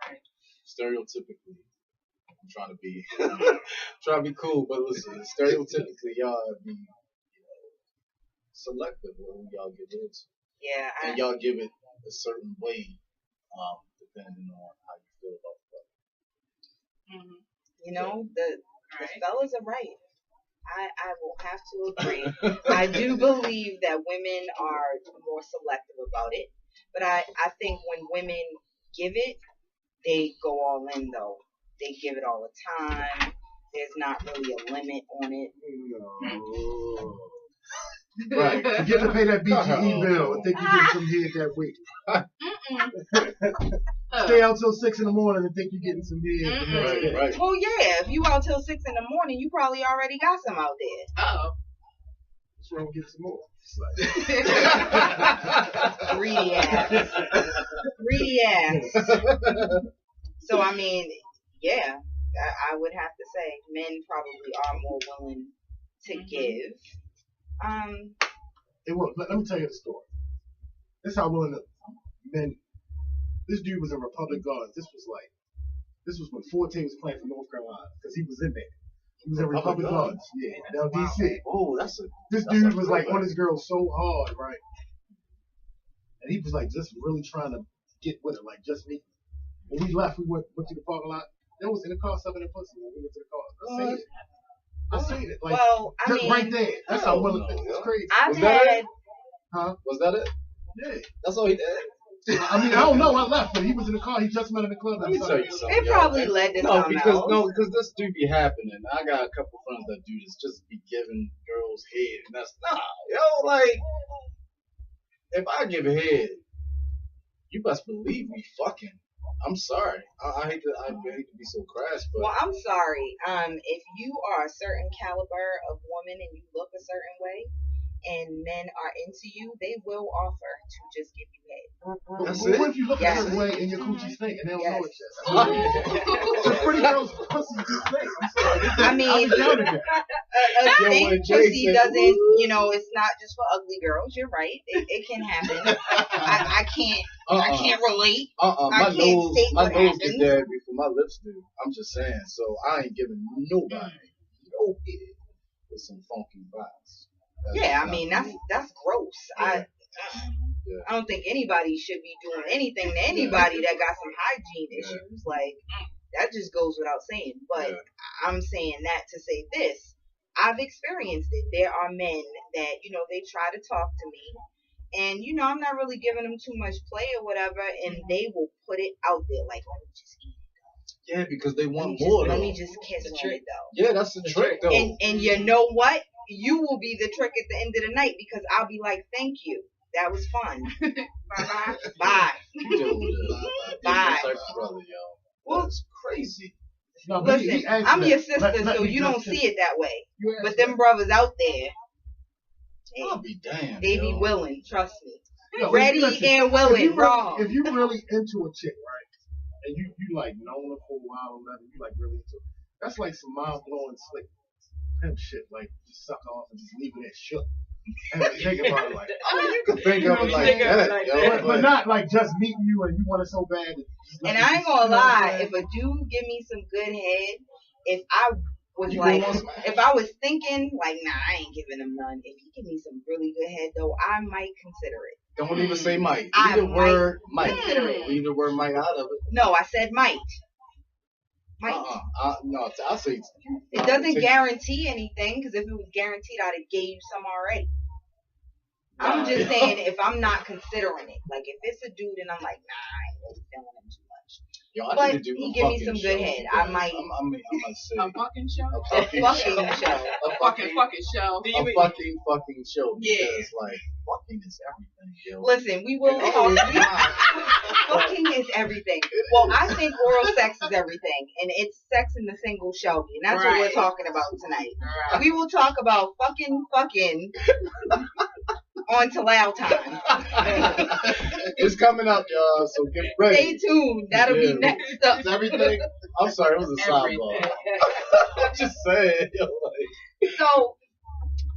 Right. Stereotypically, I'm trying to be cool, but listen, stereotypically, y'all be selective with who y'all get into. Yeah. And y'all give it a certain way, depending on how you feel about the Mm-hmm. You know, the fellas are right. I will have to agree. I do believe that women are more selective about it. But I think when women give it, they go all in, though. They give it all the time. There's not really a limit on it. No. Right. You get to pay that BGE bill and think you get some head that week. Stay out till 6 in the morning and think you're getting some head. Right. Well, yeah. If you out till 6 in the morning, you probably already got some out there. What's wrong with getting some more? Greedy ass. So, I mean, yeah, I would have to say men probably are more willing to give. Let me tell you the story. This is how willing the men. This dude was in Republic Guards. This was when 14 was playing for North Carolina because he was in there. He was in Republic Guards. Yeah, down DC. Oh, this dude was like on his girl so hard, right? And he was like just really trying to get with her, like just me. When we left, we went to the parking lot. There was in the car sucking the pussy when we went to the car. I seen it. Like, well, I just mean, right there. That's how willing it is. It's crazy. Was that it? Was that it? Yeah. That's all he did. I mean, I don't know. I left, but he was in the car. He just met in the club. Let me tell you something. It probably led to something else. Because this do be happening. I got a couple friends that do this, just be giving girls head, and that's like, if I give head, you best believe we fucking. I'm sorry. I hate to be so crass, but well, I'm sorry. If you are a certain caliber of woman and you look a certain way, and men are into you, they will offer to just give you head. That's it. What if you look a certain way and your coochie stink and they don't know it's just pretty girls' pussy just stink. I'm sorry. I mean, a stink pussy doesn't, it's not just for ugly girls. You're right. It can happen. I can't relate. My nose get there before my lips do. I'm just saying. So I ain't giving nobody no head with some funky vibes. Yeah, I mean that's gross. Yeah. I don't think anybody should be doing anything to anybody that got some hygiene issues. Like that just goes without saying. But I'm saying that to say this. I've experienced it. There are men that, they try to talk to me and, I'm not really giving them too much play or whatever, and they will put it out there like, let me just eat it. Yeah, because they want more. Let me just kiss on it though. Yeah, that's the trick though. And you know what? You will be the trick at the end of the night because I'll be like, thank you. That was fun. Bye-bye. Bye. Bye. Well, it's crazy. No, listen, I'm your sister, so you don't see it that way. But them brothers out there, I'll be damned. They be willing, trust me. Ready and willing, if you really into a chick, right, and you like known her for a while, and you like really into it, that's like some mind blowing slick pimp shit, like just suck off and just leaving it shook. And like, think about it like, you can think of it like that, but not like just meeting you and you want it so bad. And I ain't gonna lie, if a dude give me some good head, if I was thinking like, nah, I ain't giving him none. If he give me some really good head though, I might consider it. Don't even say might. Leave the word might. Leave the word might out of it. No, I said might. Might. No, I'll say it doesn't guarantee anything, because if it was guaranteed, I'd have gave you some already. I'm just saying, if I'm not considering it, like if it's a dude and I'm like, nah, I ain't really feeling him too much. But he give me some good head. I might. A fucking show? A fucking show. A fucking show. A fucking show. Yeah. Because, like, fucking is everything, yo. Listen, we will talk. Fucking is everything. Well, I think oral sex is everything. And it's sex in the single ShellBe. And that's what we're talking about tonight. Right. We will talk about fucking on to loud time. It's coming up, y'all, so get ready. Stay tuned. That'll be next up. Is everything? I'm sorry, it was a sidebar. I'm just saying. So,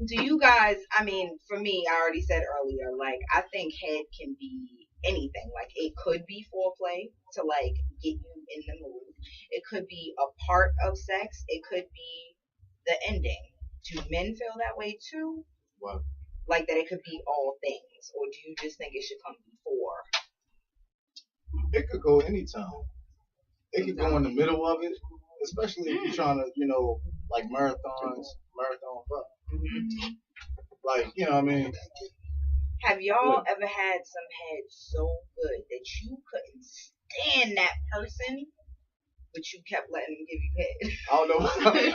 do you guys, I mean, for me, I already said earlier, like, I think head can be anything. Like it could be foreplay to like get you in the mood. It could be a part of sex. It could be the ending. Do men feel that way too? What? Like that it could be all things, or do you just think it should come before? It could go anytime. It could go in the middle of it, especially if you're trying to, like marathon fuck. Mm-hmm. Like, you know what I mean? Have y'all ever had some head so good that you couldn't stand that person, but you kept letting them give you head? I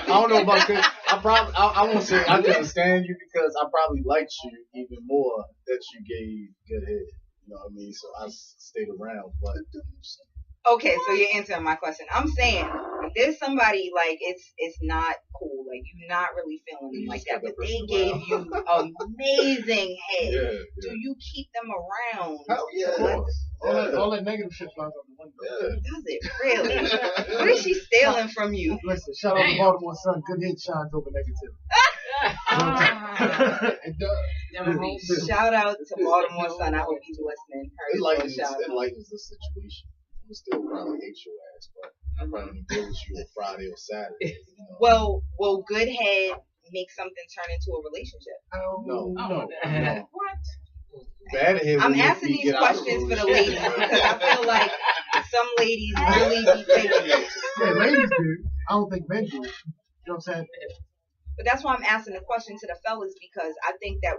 don't know about that. I won't say I couldn't stand you because I probably liked you even more that you gave good head. You know what I mean? So I stayed around, but. Okay, so you're answering my question. I'm saying if there's somebody like it's not cool, like you're not really feeling them like that, but they gave you amazing head. Yeah. Do you keep them around? Hell yeah. All that negative shit flies out the window. Yeah. Does it really? What is she stealing from you? Listen, shout out to Baltimore Sun. Good hit shines over negativity. It does. Shout out to Baltimore Sun. I hope he's listening. It lightens the situation. I would still probably hate your ass, but I'm probably gonna deal with you on Friday or Saturday. Well, will good head make something turn into a relationship? No. What? Bad head. I'm asking these questions for the ladies because I feel like some ladies really be thinking it. Yeah, ladies do. I don't think men do. You know what I'm saying? But that's why I'm asking the question to the fellas, because I think that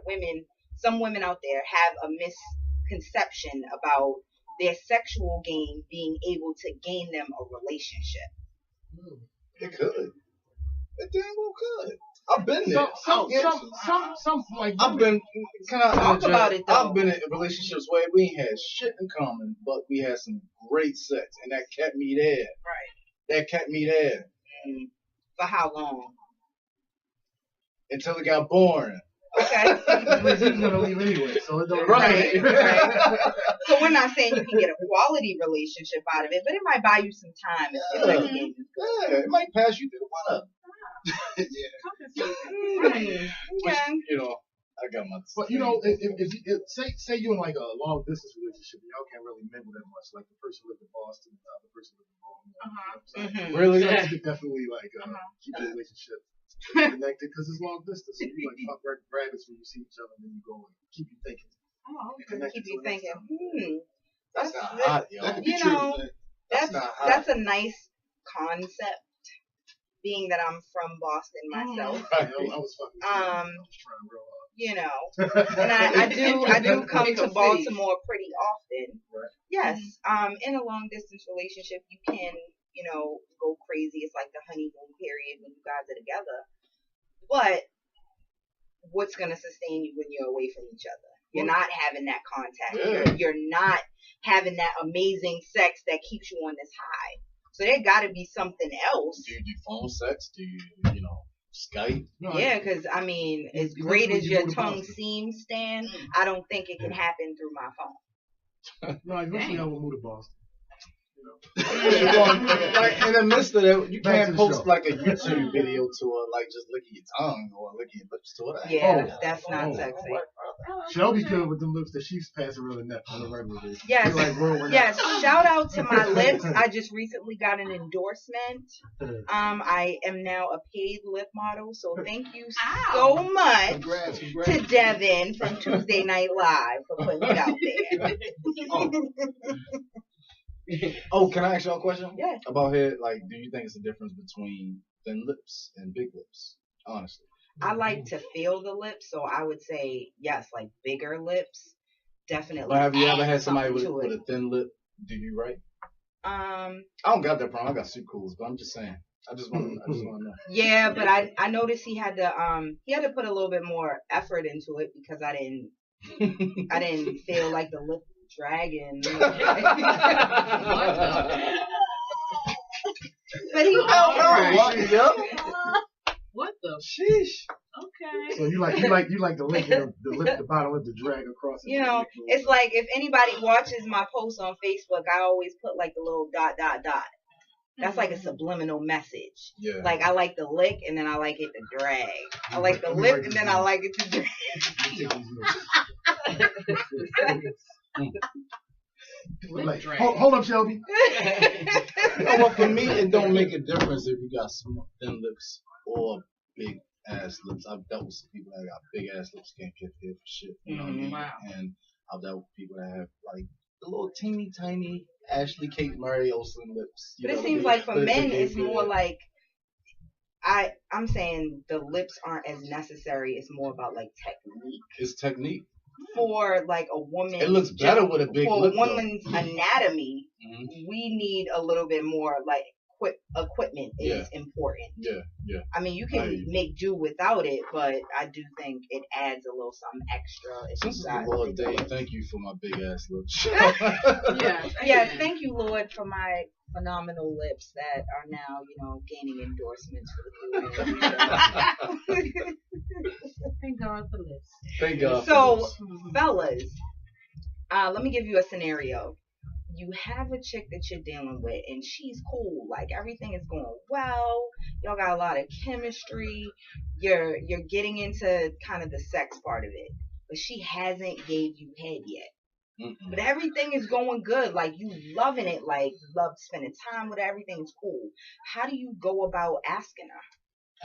some women out there have a misconception about their sexual game being able to gain them a relationship. It could. It damn well could. I've been there. Some like I've been. Can I talk about it though? I've been in relationships where we ain't had shit in common, but we had some great sex, and that kept me there. Right. That kept me there. For how long? Until it got boring. Okay. He's gonna leave anyway, so it don't right. So we're not saying you can get a quality relationship out of it, but it might buy you some time. Yeah, it might pass you through the one-up. Yeah. I got my. But if say you're in like a long distance relationship, y'all can't really mingle that much. Like the person lives in Boston, the other person lives in Baltimore. Really? So you could definitely keep the relationship connected because it's long distance. So you like fuck rabbits when you see each other, and then you go and keep you thinking. Keep you thinking. That's not hot, yo. That's a nice concept. Being that I'm from Boston myself, I was fucking. I was trying real hard. And I do come to Baltimore pretty often. Right. Yes. In a long distance relationship, you can go crazy. It's like the honeymoon period when you guys are together. But what's gonna sustain you when you're away from each other? You're not having that contact. Yeah. You're not having that amazing sex that keeps you on this high. So there got to be something else. Do you do phone sex? Do you, Skype? Yeah, because I mean, as great as your tongue seems, Stan, I don't think it can happen through my phone. No, eventually I will move to Boston. Like in the midst of that, you can't post like a YouTube video to her, like just licking your tongue or licking your lips to her. Yeah, that's not sexy. ShellBe could with them lips that she's passing around the neck on a regular basis. Yes. Shout out to my lips. I just recently got an endorsement. I am now a paid lip model, so thank you so much Congrats. to Devin from Tuesday Night Live for putting it out there. Oh, can I ask y'all a question? Yeah. About head, like, do you think it's a difference between thin lips and big lips? Honestly. I like to feel the lips, so I would say yes, like bigger lips, definitely. But have you ever had somebody with to a thin lip do you right? I don't got that problem. I got super cools, but I'm just saying. I just want to know. Yeah, but I noticed he had to put a little bit more effort into it because I didn't feel like the lip dragon. But he felt right. What the sheesh? Okay. So you like the lip, the bottom lip to drag across. It's like if anybody watches my posts on Facebook, I always put like the little ... That's like a subliminal message. Yeah. Like I like the lick and then I like it to drag. I like the lip and then I like it to drag. Like, hold up, ShellBe. Well, for me, it don't make a difference if you got small, thin lips or big ass lips. I've dealt with some people that got big ass lips, can't get hit for shit. You know what I mean? Wow. And I've dealt with people that have like the little teeny tiny Ashley Kate Murray Olsen lips. But it seems like for men, it's more like I'm saying the lips aren't as necessary. It's more about like technique. It's technique. For like a woman, it looks better with a big lip. For a woman's anatomy, we need a little bit more like equipment is important. Yeah. I mean, you can make do without it, but I do think it adds a little something extra. Since the Lord Day, thank you for my big ass lips. Yeah. Thank you, Lord, for my phenomenal lips that are now, gaining endorsements for the cool. Thank God for lips. Thank God. So, fellas, let me give you a scenario. You have a chick that you're dealing with, and she's cool. Like everything is going well. Y'all got a lot of chemistry. You're getting into kind of the sex part of it, but she hasn't gave you head yet. But everything is going good. Like you loving it. Like love spending time with her. Everything's cool. How do you go about asking her?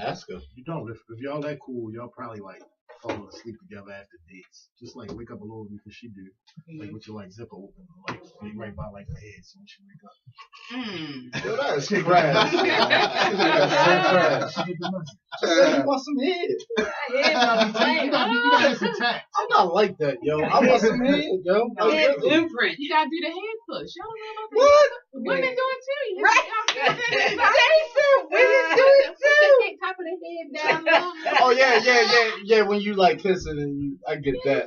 Ask her. You don't. If y'all that cool, y'all probably like falling asleep together after dates. Just like wake up a little before she do. Like with your like zipper open, like be right by like her head so when she wake up. Yo, that is crash. That's so crash. You want some head? I'm not like that, yo. I want some head, yo. Imprint. You gotta do the head push. Y'all know about that? What? Women do it too. Right? Women do it too. Top of the head down. Oh yeah. When you like kissing and I get that.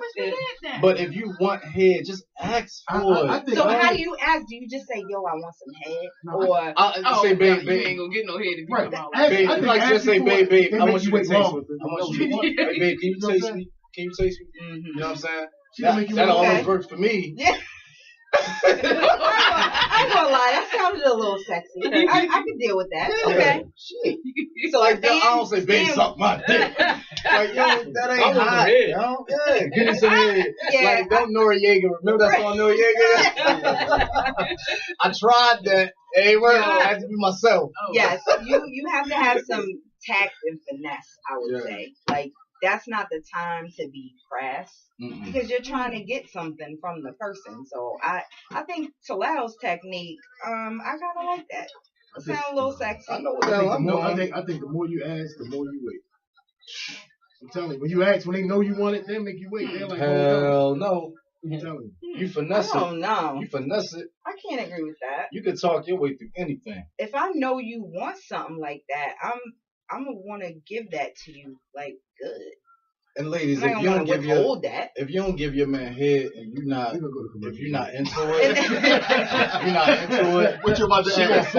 But if you want head, just ask for it. So how do you ask? Do you just say, "Yo, I want some head," or I say, "Babe, you ain't gonna get no head if you Right. come out. Babe, like just say, babe, I want you to taste me. I with want you to hey, babe, can you taste me? Can you taste me? You know what I'm saying? That want always works for me. Yeah. I'm gonna lie, that sounded a little sexy. I can deal with that. Yeah. Okay. Shit. So Like, I don't say, babe, suck my dick. Like, yo, that ain't hot. Yo. Yeah, give me some head. Yeah. Like, that Noriega. Remember that song Noriega? I tried that. It ain't working. I had to be myself. Yes, you have to have some tact and finesse, I would say. Like, that's not the time to be crass because you're trying to get something from the person. So I think Talal's technique, I kind of like that. It sounds a little sexy. I know what the hell I'm doing. I think the more you ask, the more you wait. I'm telling you, when you ask, when they know you want it, they make you wait. They're like, hell no. I'm telling you. You finesse it. Oh no, You finesse it. I can't agree with that. You can talk your way through anything. If I know you want something like that, I'm gonna want to give that to you like good. And ladies, I'm if not you gonna don't give withhold that. if you don't give your man head and if you're not into it, you're not into it. What you about to ask?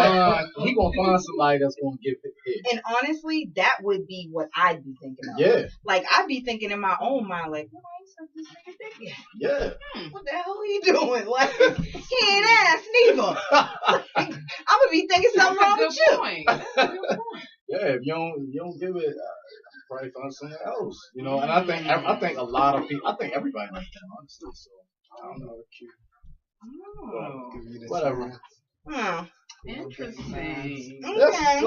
He gonna find somebody that's gonna give it head. And honestly, that would be what I'd be thinking of. Yeah. Like I'd be thinking in my own mind, like, well, I ain't sucked this nigga dick yet. Yeah. What the hell are you doing? Like, he ain't ass neither. Like, I'm gonna be thinking something wrong with you. That's a good point. Yeah. If you don't give it. Probably find something else, and I think a lot of people, I think everybody like that, honestly. So I don't know, cute. Whatever. Oh, interesting. okay. I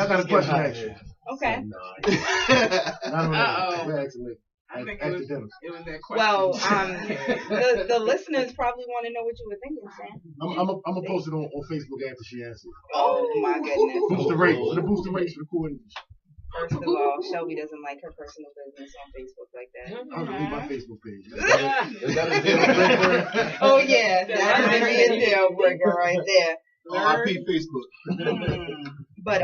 got a question actually. Okay. I think After dinner. it was that question. Well, the listeners probably want to know what you were thinking, Sam. I'm gonna post it on Facebook after she answers. Oh my goodness. Boost the rates for the cool energy. First of all, ShellBe doesn't like her personal business on Facebook like that. I'll delete my Facebook page. Is that a deal breaker? Oh yeah, that's really a deal breaker right there. RIP Facebook. But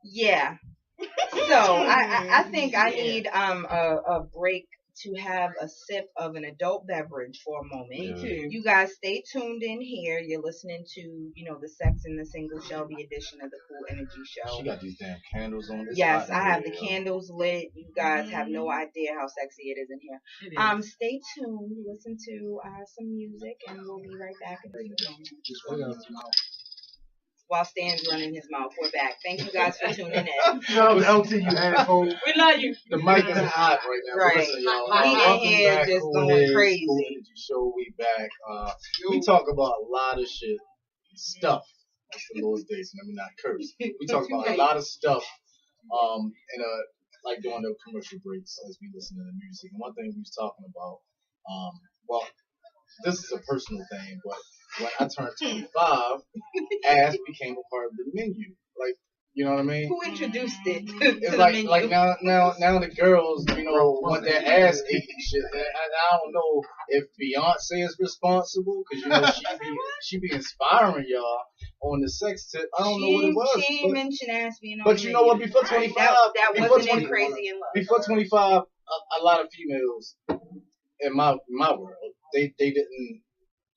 yeah. So I think I need a break to have a sip of an adult beverage for a moment. Me too. You guys stay tuned in here. You're listening to, the Sex in the Single ShellBe edition of the Cool Energy Show. She got these damn candles on. Yes, I have the candles lit. You guys have no idea how sexy it is in here. It is. Stay tuned. Listen to some music, and we'll be right back in a few moments. while Stan's running his mouth. We're back. Thank you guys for tuning in. Shout out to LT, you asshole. We love you. The mic is hot right now. Right. Listen, y'all. He in Welcome here back. just Cool going Heads, crazy. Cool Energy Show. We back. We talk about a lot of shit, stuff. That's the Lord's days. Let me not curse. We talk about a lot of stuff. In a like during the commercial breaks as we listen to the music. And one thing we was talking about, well, this is a personal thing, but when I turned 25, ass became a part of the menu. Like, you know what I mean? Who introduced it to It's the like menu? like now the girls, you know, want their ass ate and shit. And I don't know if Beyonce is responsible because you know she be inspiring y'all on the sex tip. I don't know what it was. She ain't mentioned ass being on But the you know what? menu. Before 25, that before wasn't 20 in Crazy in Love. Before 25, a lot of females in my world, they didn't.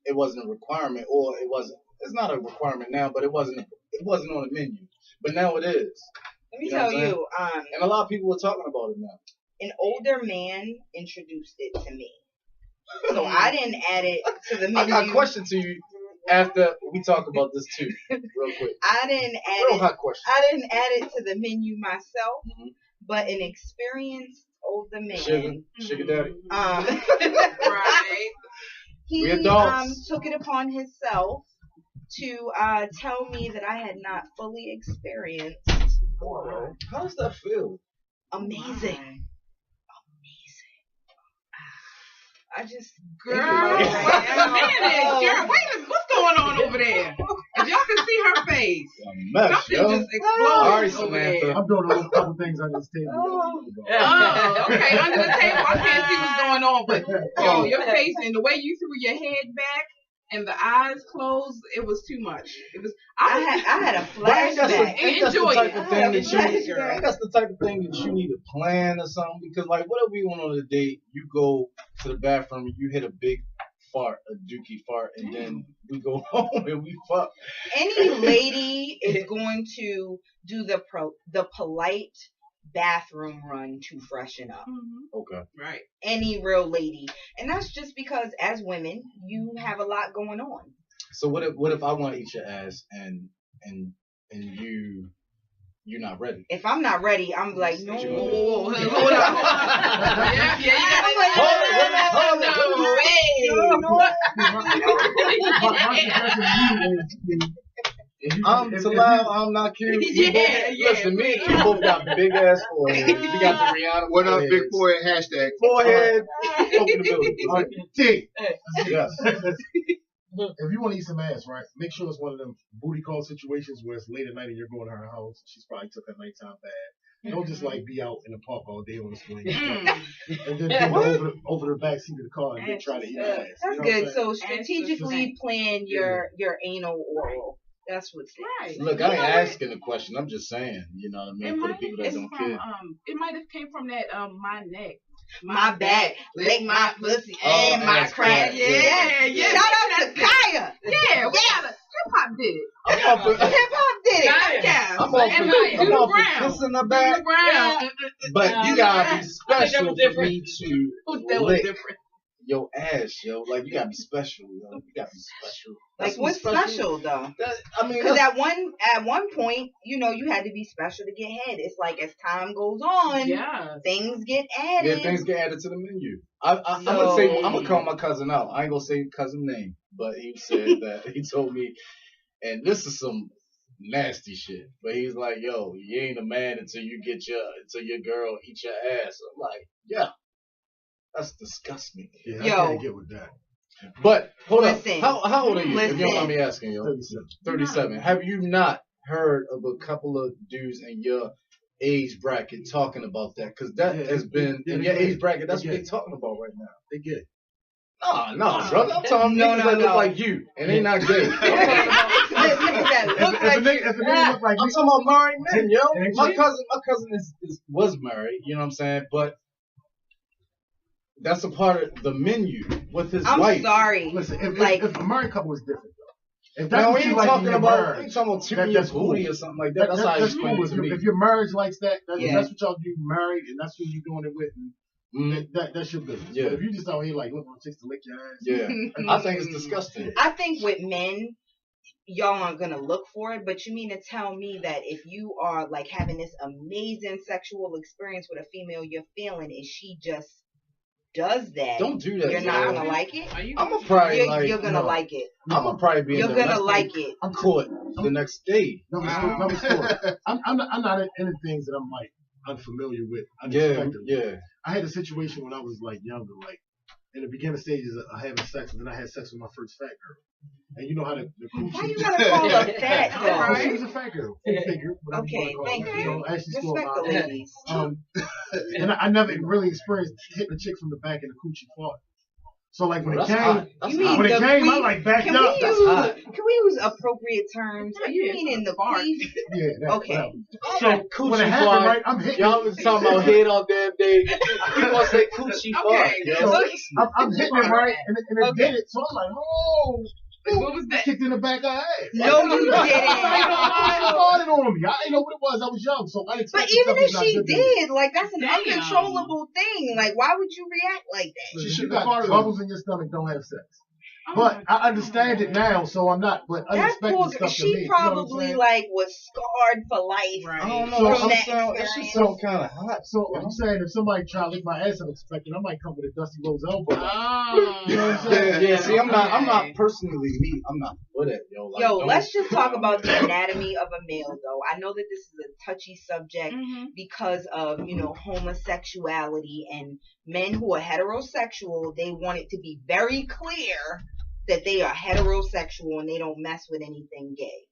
It wasn't a requirement, or it wasn't. It's not a requirement now, but it wasn't on the menu. But now it is. Let me You know tell what I'm saying? you, And a lot of people are talking about it now. an older man introduced it to me. So I didn't add it to the menu. I got a question to you after we talk about this too, real quick. I didn't add Real it. hot question. I didn't add it to the menu myself, but an experienced older man. Sugar daddy. Right. He We adults. took it upon himself to tell me that I had not fully experienced oral. How does that feel? Amazing. I just Girl, wait a minute. Girl, wait a minute. What's going on over there? If y'all can see her face, something just exploded Alright, over there. Samantha. I'm doing a couple things on this table. Oh, okay. Under the table, I can't see what's going on, but yo, your face and the way you threw your head back and the eyes closed, it was too much. It was. I had a But ain't that flashback. the Enjoy type it. of thing that Flashback. ain't that's the type of thing that you need to plan or something? Because like, what if we went on a date, you go to the bathroom, and you hit a big fart, a dookie fart, and then we go home and we fuck. Any lady is going to do the polite bathroom run to freshen up. Okay. Right. Any real lady, and that's just because as women you have a lot going on. So what if I want to eat your ass and you're not ready? If I'm not ready, I'm like, no. Hold up. Yeah, you I'm Talal, I'm not cute. Listen, me and you both got big ass foreheads. We got the Rihanna What up, foreheads. big forehead hashtag? Forehead, open the building. T. Yes. If you want to eat some ass, right, make sure it's one of them booty call situations where it's late at night and you're going to her house. She's probably took her nighttime bath. Don't just like be out in the park all day on the swing. And then go over the back seat of the car and then try to eat her ass. That's You know good. what I'm So strategically plan your anal oral. That's what's Right. Look, I ain't asking the question. I'm just saying, you know what I mean, for the people that It's don't from, care. it might have came from that my neck. my back, lick my pussy, Oh, and my ass crack. crack. Yeah. Shout out to Kaya. Yeah, we got hip hop did it. I'm off the, Hip hop did it. Yeah. I'm off And the, like, I'm do off the the ground. kiss in the Do back. the ground. But you gotta be special for different. me to That was lick different. your ass, yo. Like, you gotta be special, yo. You gotta be special. Like what's special though? I mean, Because at one point, you know, you had to be special to get head. It's like as time goes on, Yeah. things get yeah, added. things get added to the menu. I'm gonna call my cousin out. I ain't gonna say cousin name, but he said that he told me, and this is some nasty shit. But he's like, yo, you ain't a man until your girl eat your ass. I'm like, yeah, that's disgusting. Yeah, Yo. I can't get with that. But hold Listen. up, how old are you? If you don't Listen. mind me asking, yo. 37. Have you not heard of a couple of dudes in your age bracket talking about that? Because that has been in your age bracket. That's what they're talking about right now. They get it. No, brother. I'm talking niggas that look like you, and they not gay. Niggas that look If like a nigga look like I'm me, talking about married men, yo. And My cousin was married. You know what I'm saying? But that's a part of the menu with his I'm wife. sorry. listen, Like- if a married couple is different, though. If that's Now, what we you ain't like talking in your about marriage, tipping your that's cool. booty or something like that. That's how you that's explain cool. it to me. If your marriage likes that, Yeah. that's what y'all do married, and that's who you're doing it with. And Mhm. that's your business. Yeah. But if you just out here like looking for chicks to lick your ass, Yeah, I think it's disgusting. I think with men, y'all aren't gonna look for it, but you mean to tell me that if you are like having this amazing sexual experience with a female you're feeling, and she just does that, don't do that. You're not gonna like it? I'm gonna probably you're gonna like it. I'm gonna probably be. You're gonna like it. I'm caught the next day. I'm not into things that I'm like unfamiliar with. Yeah. I had a situation when I was like younger, like in the beginning stages of having sex, and then I had sex with my first fat girl. And you know how the coochie. Why you gotta call her fat girl? Right? She was a fat girl, full figure. Okay, thank you. Respect the ladies. And I never really experienced hitting a chick from the back and the coochie fart. So like when it came, I like backed up. Can we use appropriate terms? Are you meaning the queef? Yeah. Okay. So when it happened, right, I'm hitting. Y'all was talking about head all damn day. You want to say coochie fart? So I'm hitting it right, and it did it. So I'm like, oh. What was that? Kicked in the back of her ass. No, you didn't. She farted on me. I didn't know what it was. I was young, so I expected. But even if she did, like that's an uncontrollable thing. Like, why would you react like that? You got bubbles in your stomach. Don't have sex. But I understand it now, so I'm not. But unexpected stuff to me. She probably like was scarred for life. Right. I don't know. So that shit sounds kind of hot. So I'm saying if somebody try to lick my ass unexpected, I might come with a Dusty Rose elbow. Oh. You know what I'm saying? Yeah. See, I'm not personally me. I'm not good at it, yo. Like, let's just talk about the anatomy of a male, though. I know that this is a touchy subject because of homosexuality, and men who are heterosexual, they want it to be very clear that they are heterosexual and they don't mess with anything gay.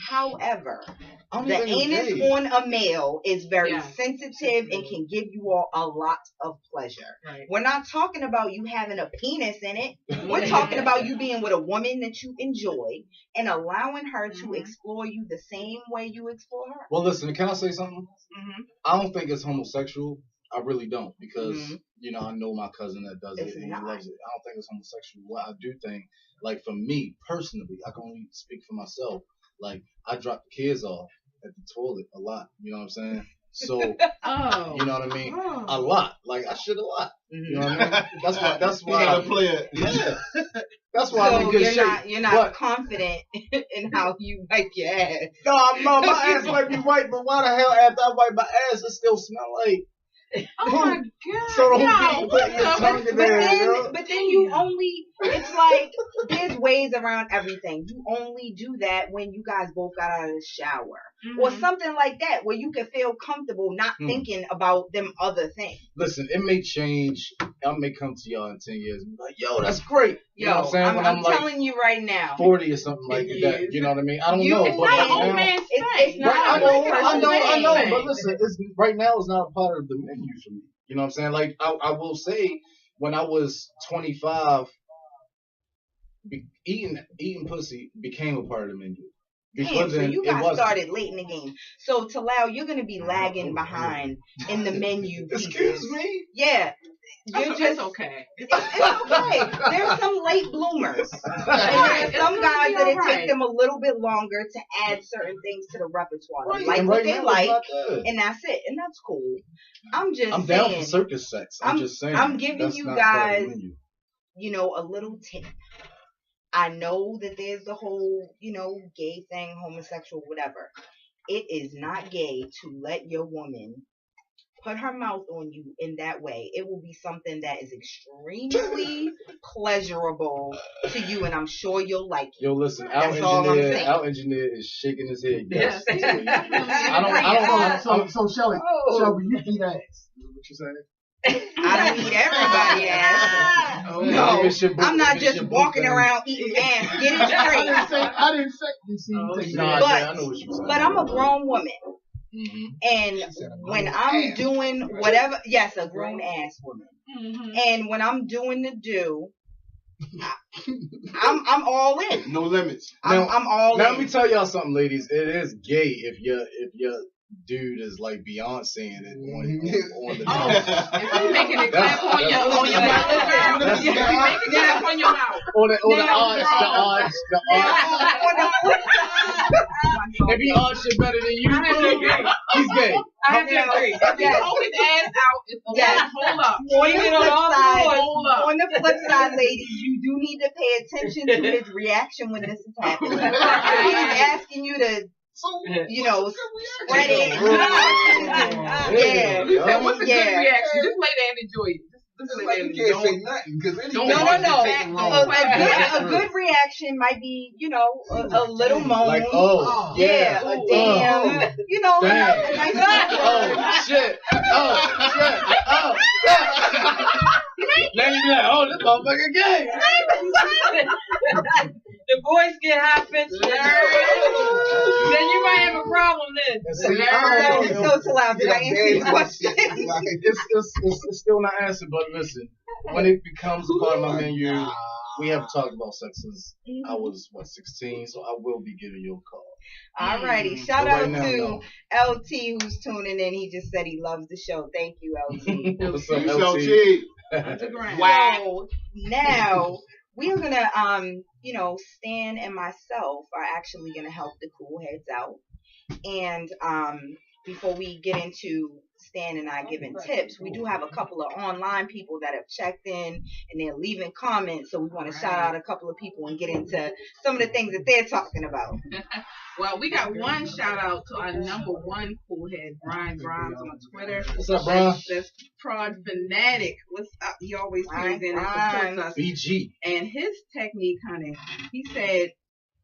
However, the anus on a male is very sensitive and can give you all a lot of pleasure. Right. We're not talking about you having a penis in it. We're talking about you being with a woman that you enjoy and allowing her to explore you the same way you explore her. Well, listen, can I say something? I don't think it's homosexual. I really don't, because I know my cousin that does it and he loves it. I don't think it's homosexual. What I do think, like for me personally, I can only speak for myself. Like I drop the kids off at the toilet a lot. You know what I'm saying? So you know what I mean? A lot. Like I shit a lot. You know what I mean? That's why. You gotta play it. Yeah. That's why I'm in good shape. You're not confident in how you wipe your ass. No, my ass might be white, but why the hell after I wipe my ass, it still smell like? Oh my God! So don't put your tongue in there, but then you only. It's like there's ways around everything. You only do that when you guys both got out of the shower or something like that, where you can feel comfortable not thinking about them other things. Listen, it may change. I may come to y'all in 10 years and be like, "Yo, that's great." You know what I'm saying? I'm telling you right now, 40 or something like that. You know what I mean? I don't know. It's not an old man's thing. It's not. I know. But listen, right now it's not a part of the menu for me. You know what I'm saying? Like I will say, when I was 25, eating pussy became a part of the menu. Because so you got started late in the game. So Talal, you're gonna be lagging behind in the menu. Excuse me? Yeah. It's okay. It's okay. There's some late bloomers. And there's some guys that it take them a little bit longer to add certain things to the repertoire. Right. Like what they like, and that's it. And that's cool. I'm saying, down for circus sex. I'm just saying. I'm giving you guys, a little tip. I know that there's the whole, gay thing, homosexual, whatever. It is not gay to let your woman put her mouth on you in that way. It will be something that is extremely pleasurable to you, and I'm sure you'll like it. Yo, listen, our engineer is shaking his head. Yes. So Shelly, you eat ass. What you saying? I don't eat everybody ass. No, I'm not just walking around eating ass. Get it straight. I didn't say you. I know what you're saying. But I'm a grown woman. And when I'm doing whatever, yes, a grown ass woman. And when I'm doing the do, I'm all in. No limits. I'm all in. Let me tell y'all something, ladies. It is gay if your dude is like Beyonce and on the top. If you making a clap on your mouth, if you making a clap on your mouth. On the odds. If he all shit better than you, he's gay. I have to agree. If he hold his ass out, it's hold up. On the flip side, ladies, you do need to pay attention to his reaction when this is happening. He's asking you to, spread it. What's a good reaction? Just lay there and enjoy it. You can't say nothing because A good reaction might be, a little moan. Like, a damn. A nice shit. Then you be like, this motherfucker gay. The boys get high pitched. Then you might have a problem then. So to loud. Did I answer your question? It's still not answered, but listen, when it becomes a part of my menu, we have talked about sex since I was 16, so I will be giving you a call. Alrighty, shout out to LT who's tuning in. He just said he loves the show. Thank you, LT. What's up, LT? Wow. Now we are gonna Stan and myself are actually gonna help the cool heads out. And before we get into Stan and I giving tips, we do have a couple of online people that have checked in and they're leaving comments. So we want to shout out a couple of people and get into some of the things that they're talking about. Well, we got one shout out to our number one cool head, Brian Grimes on Twitter. What's up, Brian? That's Prod Fanatic. What's up? He always tunes in and supports us. BG. And his technique, honey, he said,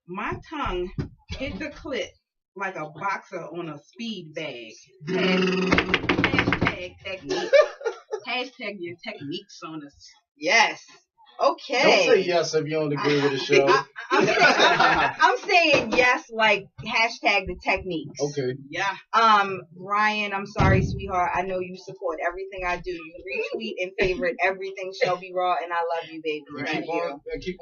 my tongue hit the clit like a boxer on a speed bag. Hashtag technique. Hashtag your techniques on us. Yes. Okay. Don't say yes if you don't agree with the show. I'm saying yes, like hashtag the techniques. Okay. Yeah. Ryan, I'm sorry, sweetheart. I know you support everything I do. You retweet and favorite everything ShellBe Raw, and I love you, baby. Keep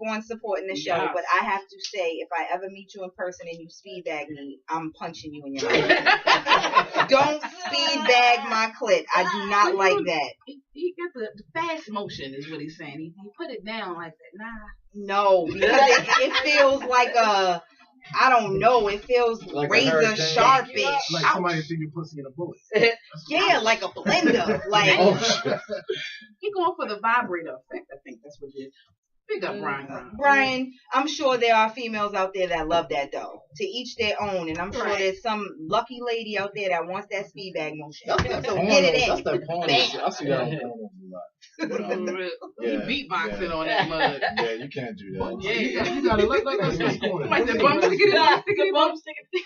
on supporting the show. Yes. But I have to say, if I ever meet you in person and you speed bag me, I'm punching you in your mouth. Don't speed bag my clit. I do not like that. He got the fast motion, is what he's saying. He put it down like that. Nah. No, because it feels like I don't know. It feels like razor sharpish. Like somebody threw your pussy in a bullet. Yeah, like a blender. Like He going for the vibrator effect. I think that's what it is. Big up, Brian. Brian, I'm sure there are females out there that love that though. To each their own, and I'm sure there's some lucky lady out there that wants that speed bag motion. So get it in. That's that porn. I see that on porn a lot. He beatboxing on that mud. Yeah, you can't do that. Yeah, You gotta let us go. Like the bump, stick it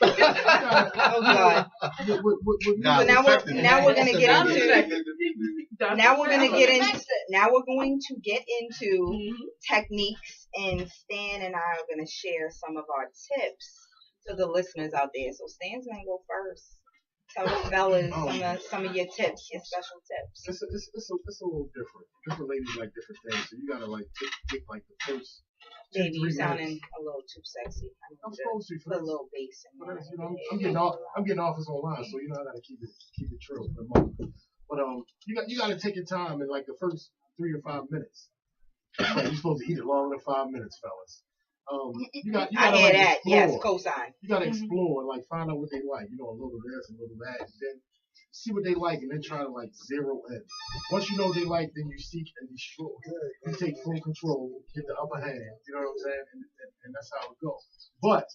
Oh God. So now we're gonna get into techniques, and Stan and I are gonna share some of our tips to the listeners out there. So Stan's gonna go first. Tell the fellas some of your tips, your special tips. It's a little different. Different ladies like different things, so you gotta like pick like the first. Baby, you sounding a little too sexy. I'm supposed to put a little bass in there. I'm getting offers online, so I gotta keep it true for the moment. But you gotta take your time in like the first 3 or 5 minutes. You're supposed to eat it longer than 5 minutes, fellas. You gotta I hear that. Explore. Yes, cosign. You gotta explore, like find out what they like. A little this, a little that, and then see what they like, and then try to like zero in. Once you know what they like, then you seek and destroy. You take full control, get the upper hand. You know what I'm saying? And that's how it goes. But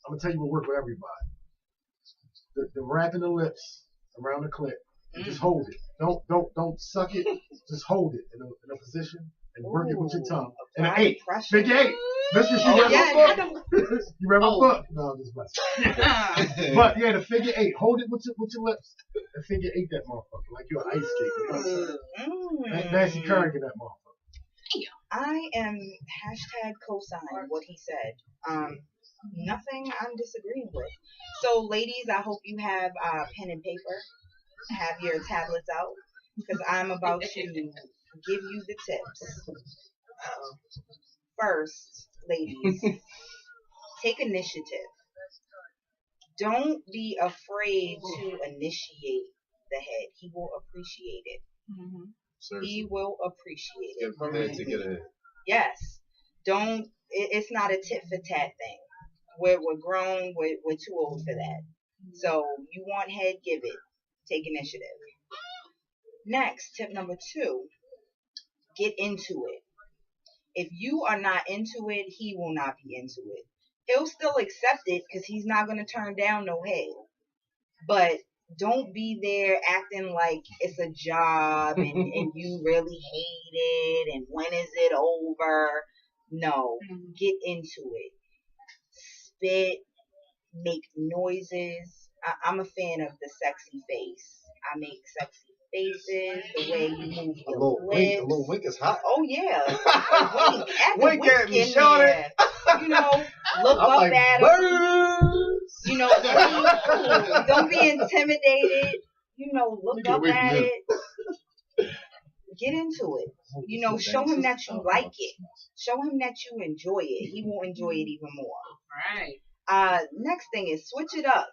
I'm gonna tell you what works with everybody. The wrapping the lips around the clit. Just hold it. Don't suck it. Just hold it in a position and work it with your tongue. And an 8. Figure 8. Mistress, you read my book? You read my book? No, I'm just messing. But yeah, the figure 8. Hold it with your lips and figure 8 that motherfucker. Like you're an ice skate. You know what I'm saying? Nancy Kerrigan that motherfucker. I am hashtag cosign what he said. Nothing I'm disagreeing with. So ladies, I hope you have pen and paper. Have your tablets out, because I'm about to give you the tips. First, ladies, take initiative. Don't be afraid to initiate the head. He will appreciate it. He will appreciate it. Get ahead. Yes. It's not a tit for tat thing. We're grown. We're too old for that. So you want head, give it. Take initiative. Next, tip number 2, get into it. If you are not into it, he will not be into it. He'll still accept it because he's not going to turn down no head. But don't be there acting like it's a job and you really hate it and when is it over? No, get into it. Spit, make noises. I'm a fan of the sexy face. I make sexy faces, the way you move your lips. A little wink is hot. Oh yeah, a wink. Add the Wink at me, in shorty. there. You know, look I'm up like, at him. You know, don't be intimidated. You know, look up at it. Get into it. You know, show him that you like it. Show him that you enjoy it. He will enjoy it even more. Right. Next thing is switch it up.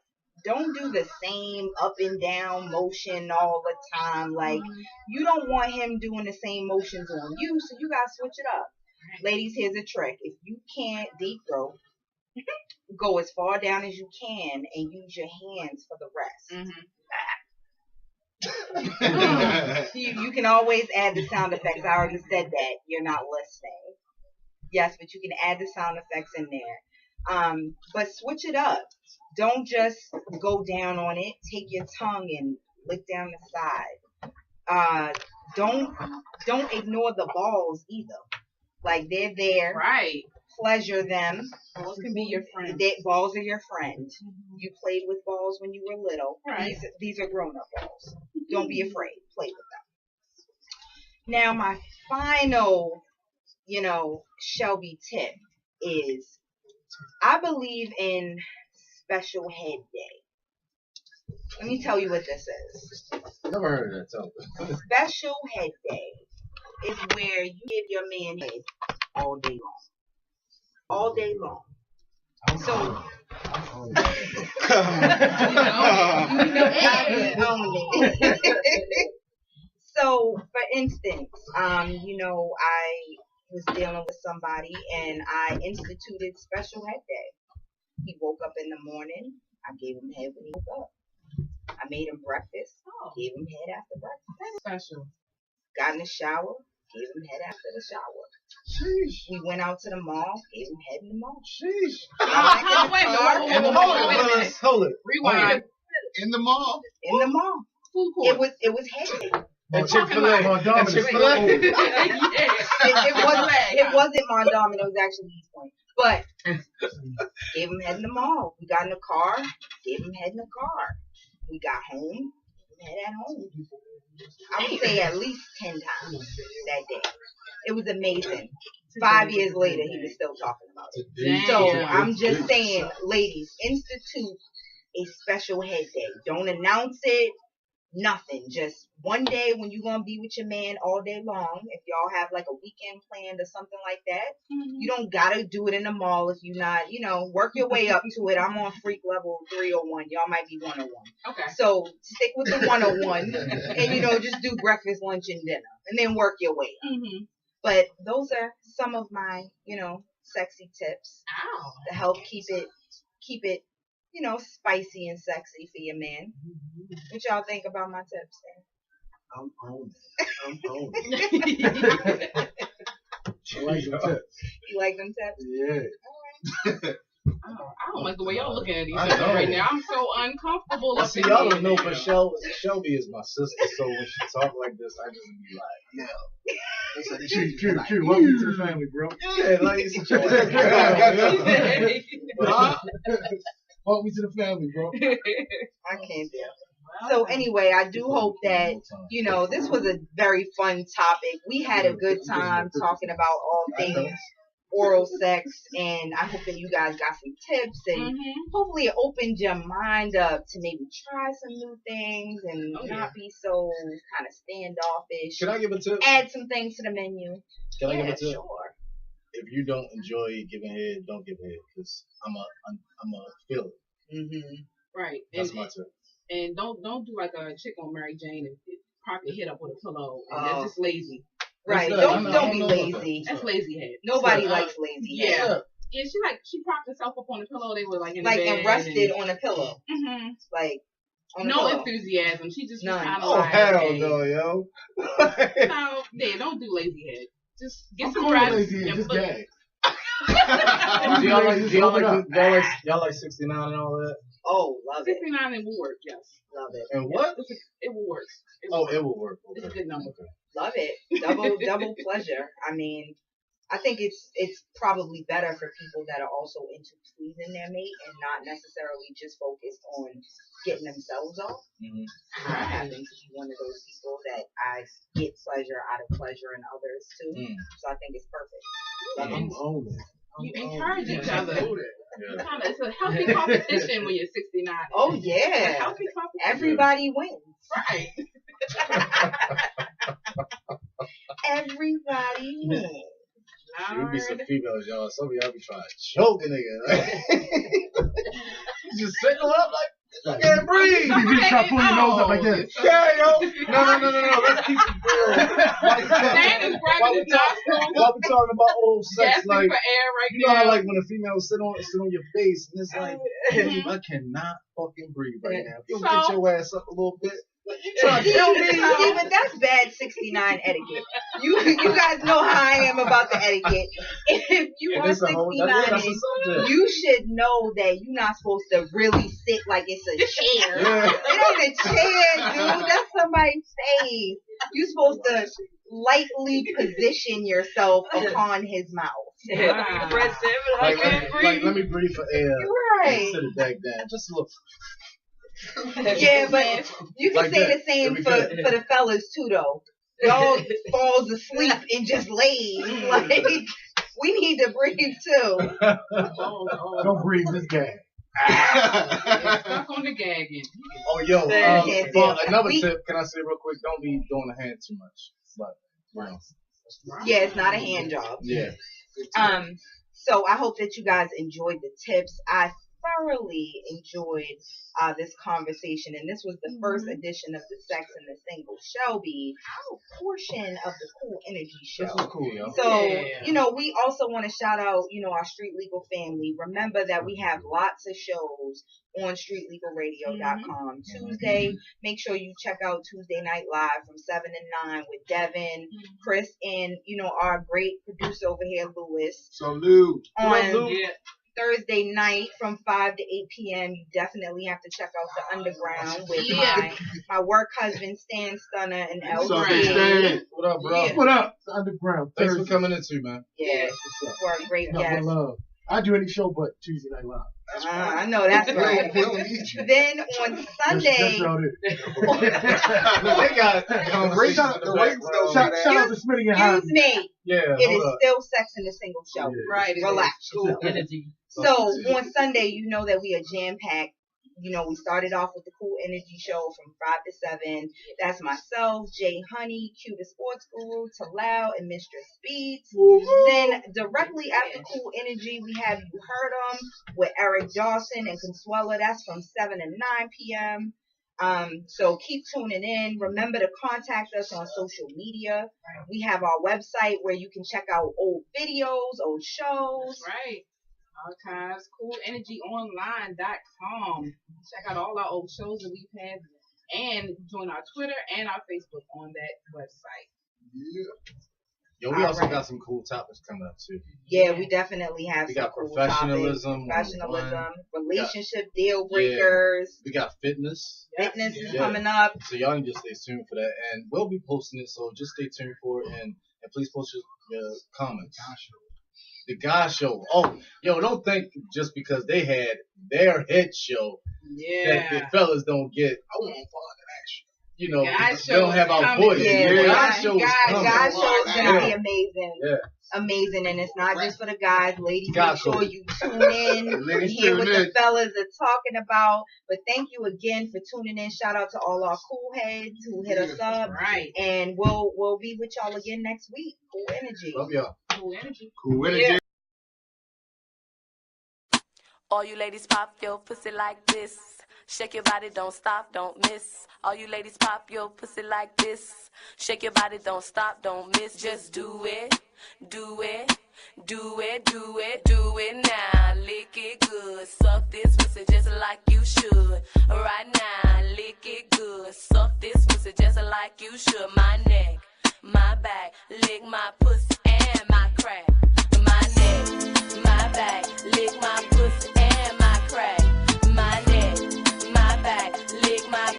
Don't do the same up and down motion all the time. Like, you don't want him doing the same motions on you, so you gotta switch it up. Ladies, here's a trick. If you can't deep throat, go as far down as you can and use your hands for the rest. You can always add the sound effects. I already said that. You're not listening. Yes, but you can add the sound effects in there. But switch it up. Don't just go down on it. Take your tongue and lick down the side. Don't ignore the balls either. Like, they're there. Right. Pleasure them. Balls can be your friend. Balls are your friend. You played with balls when you were little. Right. These are grown-up balls. Don't be afraid. Play with them. Now, my final, ShellBe tip is, I believe in special head day. Let me tell you what this is. Never heard of that. Tell me. Special head day is where you give your man head all day long. All day long. So, so for instance, I was dealing with somebody and I instituted special head day. He woke up in the morning. I gave him head when he woke up. I made him breakfast. Gave him head after breakfast. That's special. Got in the shower. Gave him head after the shower. Sheesh. We went out to the mall. Gave him head in the mall. Sheesh. Hold it. Rewind. In the mall. In the mall. Food court. It was head day. And Chick-fil-A. It wasn't Mondawmin. It was actually East Point. But gave him head in the mall. We got in the car. Gave him head in the car. We got home. Head at home. I would say at least 10 times that day. It was amazing. 5 years later, he was still talking about it. Damn. So I'm just saying, ladies, institute a special head day. Don't announce it. Nothing. Just one day when you're going to be with your man all day long. If y'all have like a weekend planned or something like that, you don't got to do it in the mall if you're not, work your way up to it. I'm on freak level 301. Y'all might be 101. Okay. So stick with the 101 and, just do breakfast, lunch, and dinner and then work your way up. But those are some of my, sexy tips to help keep it, spicy and sexy for your man. What y'all think about my tips? I'm on it. I like them tips. You like them tips? Yeah. I don't like the way y'all looking at each other right now. I'm so uncomfortable. See, y'all don't know, but ShellBe is my sister, so when she talk like this, I just be like, yeah. Q, welcome to the family, bro. Yeah, like it's a joke. Welcome to the family, bro. I can't do it. So anyway, I do hope that, this was a very fun topic. We had a good time talking about all things oral sex, and I hope that you guys got some tips, and hopefully it opened your mind up to maybe try some new things and not be so kind of standoffish. Can I give a tip? Add some things to the menu. Can I give a tip? Sure. If you don't enjoy giving head, don't give head, because I'm a feel it. Right. That's my tip. And don't do like a chick on Mary Jane and prop your head up with a pillow. And that's just lazy. Right. Don't be lazy. That's lazy head. Nobody likes lazy head. Yeah. Yeah, she propped herself up on the pillow. They were like in like the bed and rested on a pillow, like on no the pillow. enthusiasm. She just was None. kind of Oh like, hell hey, no, yo. no, yeah, don't do lazy head. Just get I'm some cool with rest. lazy and and just look- gag. y'all like 69 and all that? Oh, love it, 69 and will work. Yes, love it, And what? it will work. It will work. It's a Okay. good number. love it. Double pleasure. I mean, I think it's probably better for people that are also into pleasing their mate and not necessarily just focused on getting themselves off. Mhm. I happen to be one of those people that I get pleasure out of pleasure in others too. Mm. So I think it's perfect. I'm on it. You encourage each other. Yeah. It's a healthy competition when you're 69. Oh It's a yeah, healthy competition. everybody wins. Right. Everybody wins. You be some females, y'all. Some of y'all be trying to choke a nigga. Like, just sitting up like, I can't breathe. You just try to pull your nose up like that. Yeah, yo. No. Let's keep it real. Stanley's grabbing his nostrils, While we talking about old sex, gasping like, for air right you know now. how like when a female sit on your face and it's like, babe, I cannot fucking breathe right now. If you don't get your ass up a little bit, like, you trying to kill me. See, but that's bad 69 etiquette. You guys know how I am about the etiquette. If you are 69, you should know that you're not supposed to really sit like it's a chair. Yeah. It ain't a chair, dude. That's somebody's face. You're supposed to lightly position yourself upon his mouth. Like, let me breathe for air. You're right. Sit it back down. Just a little. Yeah, but you can Like say that. the same It'd for be good. the fellas too, though. Y'all falls asleep and just lays. Like, we need to breathe too. Don't breathe this gag. Stuck on the gagging. Oh, yo. Yeah, Another tip. Can I say real quick? Don't be doing the hand too much. But, you know. Yeah, it's not a hand job. Yeah. So I hope that you guys enjoyed the tips. I thoroughly enjoyed this conversation, and this was the first edition of the Sex and the Single ShellBe portion of the Cool Energy Show. This is cool, yo. So, we also want to shout out, our Street Legal family. Remember that we have lots of shows on streetlegalradio.com. Tuesday, make sure you check out Tuesday Night Live from 7 to 9 with Devin, Chris, and, our great producer over here, Lewis. Salute. On Thursday night from 5 to 8 p.m. You definitely have to check out the Underground with my work husband Stan Stunna and LC. What up, bro? What up? The Underground. Thanks for coming in too, man. Yeah, we're a great guest. Love. I do any show but Tuesday Night Live. I know that's right. Then on Sunday, They got conversations. Shout out to Smitty and Hobby. excuse me, Yeah. it is still Sex in the Single Show. Yeah. Right. Relax. Cool energy. So on Sunday, you know that we are jam packed. We started off with the Cool Energy Show from 5 to 7. That's myself, Jay Honey, Q the Sports Guru, Talal, and Mistress Beats. Then directly after Cool Energy, we have You Heard 'Em with Eric Dawson and Consuela. That's from 7 to 9 p.m. So keep tuning in. Remember to contact us on social media. We have our website where you can check out old videos, old shows. Right. Archives, coolenergyonline.com. Check out all our old shows that we've had and join our Twitter and our Facebook on that website. Yeah. Yo, we also got some cool topics coming up too. Yeah, we definitely have We some got cool professionalism, relationship deal breakers. We got fitness. Fitness is coming up. So y'all need to stay tuned for that, and we'll be posting it. So just stay tuned for it, and please post your comments. The Guy Show. Oh, yo, don't think just because they had their hit show that the fellas don't get. I want fun action. They don't have our footage. Guy Show is coming. Guy Show is gonna be amazing. Yeah. Amazing, and it's not just for the guys. Ladies, Guy make sure Show. you tune in and hear what the fellas are talking about. But thank you again for tuning in. Shout out to all our cool heads who hit us up. Right. And we'll be with y'all again next week. Cool Energy. Love y'all. Cool energy. Cool energy. Yeah. All you ladies pop your pussy like this. Shake your body, don't stop, don't miss. All you ladies pop your pussy like this. Shake your body, don't stop, don't miss. Just do it, do it, Do it, do it, do it now. Lick it good. Suck this pussy just like you should. Right now, lick it good. Suck this pussy just like you should. My neck, my back, lick my pussy and my crack. My neck, my back, lick my